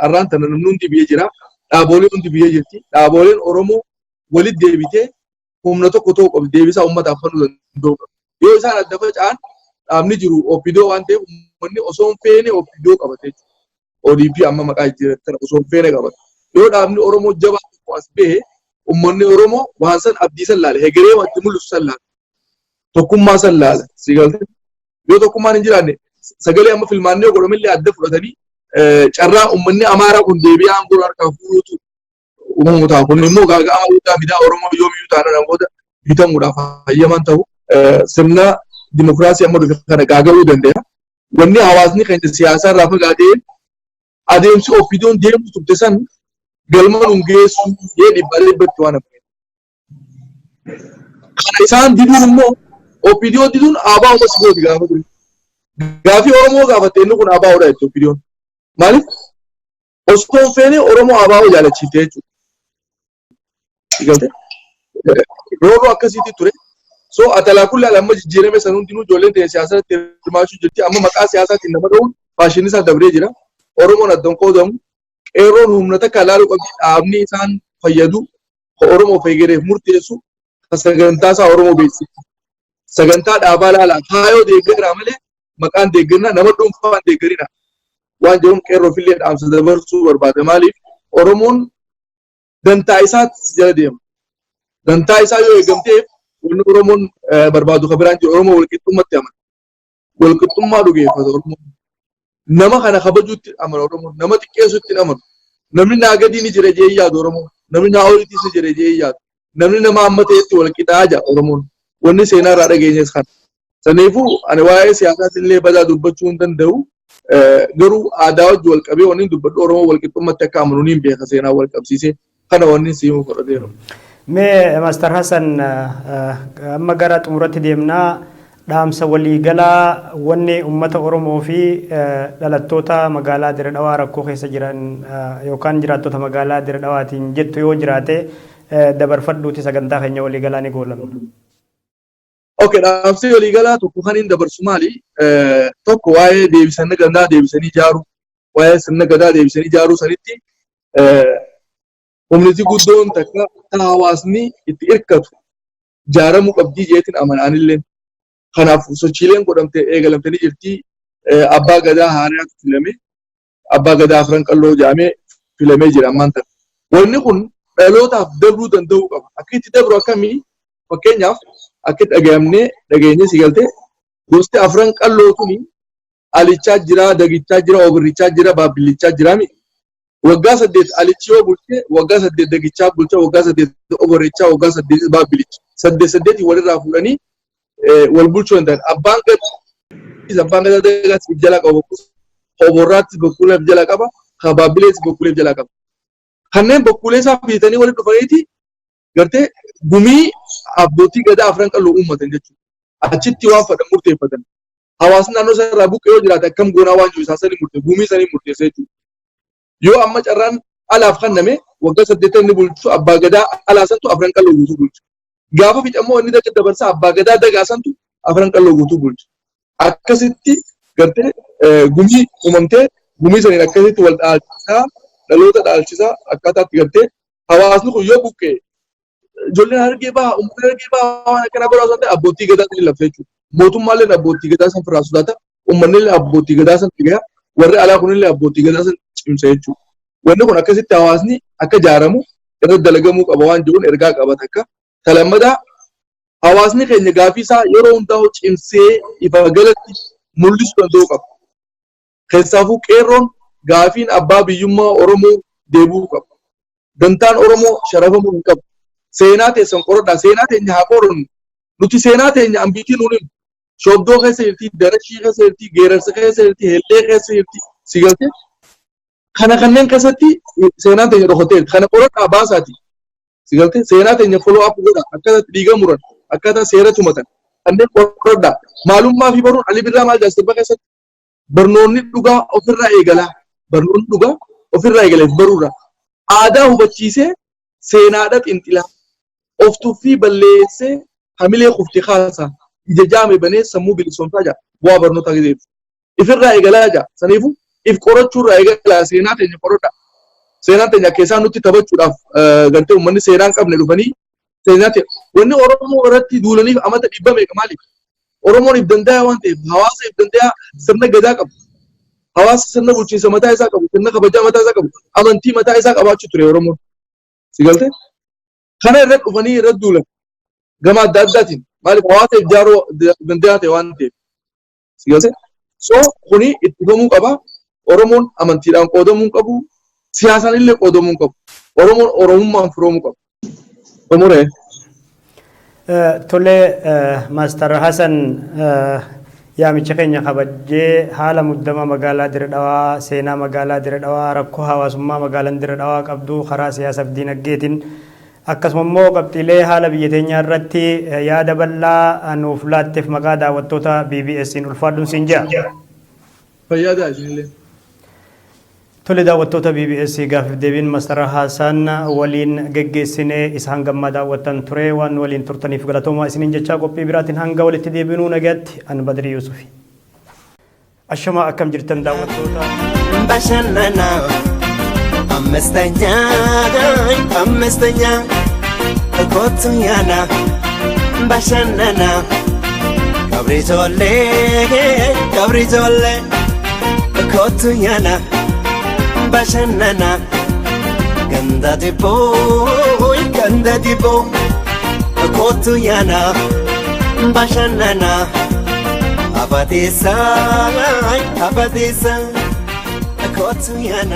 har'aan tana namni hundi biyya jira. Dhaaboleen hundi biyya jirti. Dhaaboleen Oromoo walitti deebitee humna tokko ta'uu qabdi. Deebisaa uummataaf fannoo danda'u qabu. Yoo isaan adda faca'an dhaabni jiru OPDO waan ta'eef uummanni osoo hin feene OPDO qabate jechuudha. ODP amma maqaa jijjiirratti osoo hin feene qabate. Yoo dhaabni Oromoo jabaa tokko as bahe uummanni Oromoo waan san abdii san laala. Hegeree wanti mul'isu san laala. Tokkummaa san laala. Si galte. Yoo tokkummaan hin jiraanne sagalee amma filmaannee godhamillee adda fudhatanii carraa uummanni Amaaraa kun deebi'ee aangoo harkaa fuudhutu uumamu ta'a. Kun immoo gaaga'ama guddaa fidaa Oromoo yoomiyyuu taana namoota bitamuudhaaf hayyaman ta'u sirna dimokiraasii amma dhufe kana gaaga'uu danda'a. Wanni hawaasni keenya siyaasaa irraa fagaatee adeemsi ofiidoon deemu turte san galma nun geessu jee dhibbaa dhibbatti waan hafe. Kana isaan diduun immoo ofiidoo diduun aabaa uummas gooti gaafa ture. Gaafii Oromoo gaafatte inni kun aabaa odaa jechuudha ofiidoon. Maaliif? Osoo hin feene Oromoo aabaa jaalachiifte jechuudha. Rooboo akkasiitti ture. So atalaa kulli alamma jijjiirame san hundinuu ijoolleen ta'e siyaasatti hirmaachuu jirti. Amma maqaa siyaasaatiin nama dha'uun faashinii isaa dabree jira. Oromoon addan qoodamu. Qeerroon humna takka ilaaluu qabdi dhaabni isaan fayyadu Oromoo fayyadeef murteessu sagantaa isaa Oromoo beeksisa. Sagantaa dhaabaa laalaa kaayoo deeggaraa malee maqaan deeggarnaa nama dhuunfaan deeggarina. Waan jedhuun qeerroo fillee dhaamsa dabarsuu barbaada. Maaliif Oromoon dantaa isaatti jala deema. Dantaa isaa yoo eegamteef wanni Oromoon barbaadu kan biraan jiru Oromoo walqixxummaatti amana. Walqixxummaa dhugeeffata Oromoon. Nama kana kabajuutti amana Oromoon. Nama xiqqeessuutti amanu. Namni naa gadii ni jira jee yaadu Oromoon. Namni naa oliitis ni jira jee yaadu. Namni nama amma ta'etti walqixaa jaa Oromoon. Wanni seenaa irraa dhageenyes kana. Saniifuu ani waa'ee siyaasaatti illee badaa dubbachuu hin danda'u. Garuu aadaa wajji wal qabee wanni dubbadhu Oromoo walqixxummaatti akka amanu ni beeka seenaa wal qabsiisee kana wanni siimuu fudhateera.
Mee Master Hassan amma gara xumuratti deemnaa dhaamsa waliigalaa wanni uummata Oromoo fi dhalattoota magaalaa Dirree Dhawaa rakkoo keessa jiran yookaan jiraattota magaalaa Dirree Dhawaatiin jettu yoo jiraate dabarfadhuuti sagantaa keenya waliigalaa ni goolabna.
Okay, dhaamsi waliigalaa tokko kan hin dabarsu maali? Tokko waa'ee deebisanii gadaa deebisanii ijaaruu, waa'ee sirna gadaa deebisanii ijaaruu sanitti humniti guddoon takka hawaasni itti hirkatu ijaaramuu qabdii jeetiin amananillee. Kanaaf sochiileen godhamtee eegalamtanii jirti. Abbaa gadaa haaraatu filame, abbaa gadaa afran qalloo jedhamee filamee jira ammaan ta'e. Wanni kun dhalootaaf dabruu danda'uu qaba. Akka itti dabru akkamii? Fakkeenyaaf akka dhageenye si galtee gosti afran qalloo tuni alichaa jira, dagichaa jira, obirrichaa jira, baabbillichaa jira mi. Waggaa 8 alichi yoo bulche, waggaa 8 dagichaa bulcha, waggaa 8 obirrichaa, waggaa 8 baabbilicha. 8 walirraa fuudhanii wal bulchuu danda'an. Abbaan gadaa dagaatti jala qaba, oborraatti bokkuuleef jala qaba, baabbileetti bokkuuleef jala qaba. Kanneen bokkuulee isaa fiitanii walitti dhufaniiti gartee gumii abbootii gadaa afran qalloo uummatan jechuudha. Achitti waan fadhan murteeffatan. Hawaasni naannoo isaa irraa buqqee yoo jiraate akkam goonaa waan jiru isaa sanii murteessa, gumii sanii murteessa jechuudha. Yoo amma carraan alaaf kenname waggaa 8 inni bulchu abbaa gadaa alaa santu afran qalloo guutuu bulchu. Gaafa fixammoo inni dabarsa abbaa gadaa dagaa santu afran qalloo guutuu bulchu. Akkasitti gartee gumii uumamtee gumii saniin akkasitti wal dhaalchisaa dhaloota dhaalchisaa akkaataatti gartee hawaasni kun yoo buqqee ijoolleen hargee baha uummanni hargee baha waan akkana godhaa osoo ta'e abbootii gadaa ni lafte jechuudha. Mootummaallee abbootii gadaa san firraa sodaata. Uummanni abbootii gadaa san dhigaya. Warri alaa kunillee abbootii gadaa san cimsa jechuudha. Wanni kun akkasitti hawaasni akka ijaaramu irratti dalagamuu qaba waan jiruun ergaa qaba takka. Talammadaa hawaasni keenya gaafii isaa yeroo hundaa'u cimsee ifa galatti mul'isuu danda'uu qaba. Keessaafuu qeerroon gaafiin abbaa biyyummaa Oromoo deebi'uu qaba. Dantaan Oromoo sharafamuu hin qabu. Seenaa teessan qoradhaa. Seenaa teenya haa qorannu. Nuti seenaa teenya ambiitii nuun himu. Shoobdoo keessa jirti, darashii keessa jirti, geerarsa keessa jirti, hellee keessa jirti. Si galtee? Kana kanneen keessatti seenaan teenya dhokateerti. Kana qoradhaa baasaati. Si galtee? Seenaa teenya follow up godha. Akkaataa dhiiga muran, akkaataa seera tumatan. Kanneen qoradhaa. Maalummaa fi baruun Ali Birraa maal jaasirba keessatti? Barnoonni dhugaa ofirraa eegalaa. Barnoonni dhugaa ofirraa eegaleef baruudha. Aadaa hubachiisee seenaadha xinxilaa. Of tuffii balleessee hamilee kufti kaasaa. Ija jaame banee sammuu bilisoomsaa jira. Bu'aa barnootaa gideef. Ifirraa eegalaa jira. Saniifuu if qorachuurraa eegalaa seenaa teenya qoradha. Seenaa teenya keessaa nutti taphachuudhaaf gartee uummanni seenaa hin qabne dhufanii seenaa teenya. Wanni Oromoo irratti duulaniif amata dhibba meeqa maaliif? Oromoon if danda'a waan ta'eef hawaasa if danda'a sirna gadaa qabu. Hawaasa sirna bulchiinsa mataa isaa qabu, sirna kabajaa mataa isaa qabu, amantii mataa isaa qabaachuu ture Oromoon. Si galtee? Kana irratti dhufanii irratti duulan. Gama adda addaatiin maaliif hawaasa ijaaruu danda'a ta'e waan ta'eef. Si galtee? So kuni itti dhufamuu qaba. Oromoon amantiidhaan qoodamuu hin qabu. Siyaasaan illee qoodamuu hin qabu. Oromoon Oromummaan firoomuu qabu. Xumuree.
Tole Maastar Hasan yaamicha keenya kabajee haala muddama magaalaa Dirree Dhawaa seenaa magaalaa Dirree Dhawaa rakkoo hawaasummaa magaalaan Dirree Dhawaa qabdu karaa siyaasaaf diinagdeetiin akkasuma immoo qabxiilee haala biyya teenyaa irratti yaada bal'aa nuuf laatteef maqaa daawwattoota BBS'n ulfaadhuun siin jira.
Fayyadaa isinillee.
Tole daawwattoota BBS gaaffii deebiin Maastar Hasan waliin geggeessinee isaan gammaa daawwattan ture waan waliin turtaniif galatoomaa isiniin jechaa qophii biraatiin hanga walitti deebinuu nagaatti an Badrii Yuusufi. Ashamaa akkam jirtan daawwattoota.
Bashannana amestanya kootu yaana bashannana kabri ijoollee kootu yaana. Bashannana ganda dibbo kootu yaana bashannana abadeessa kootu yaana.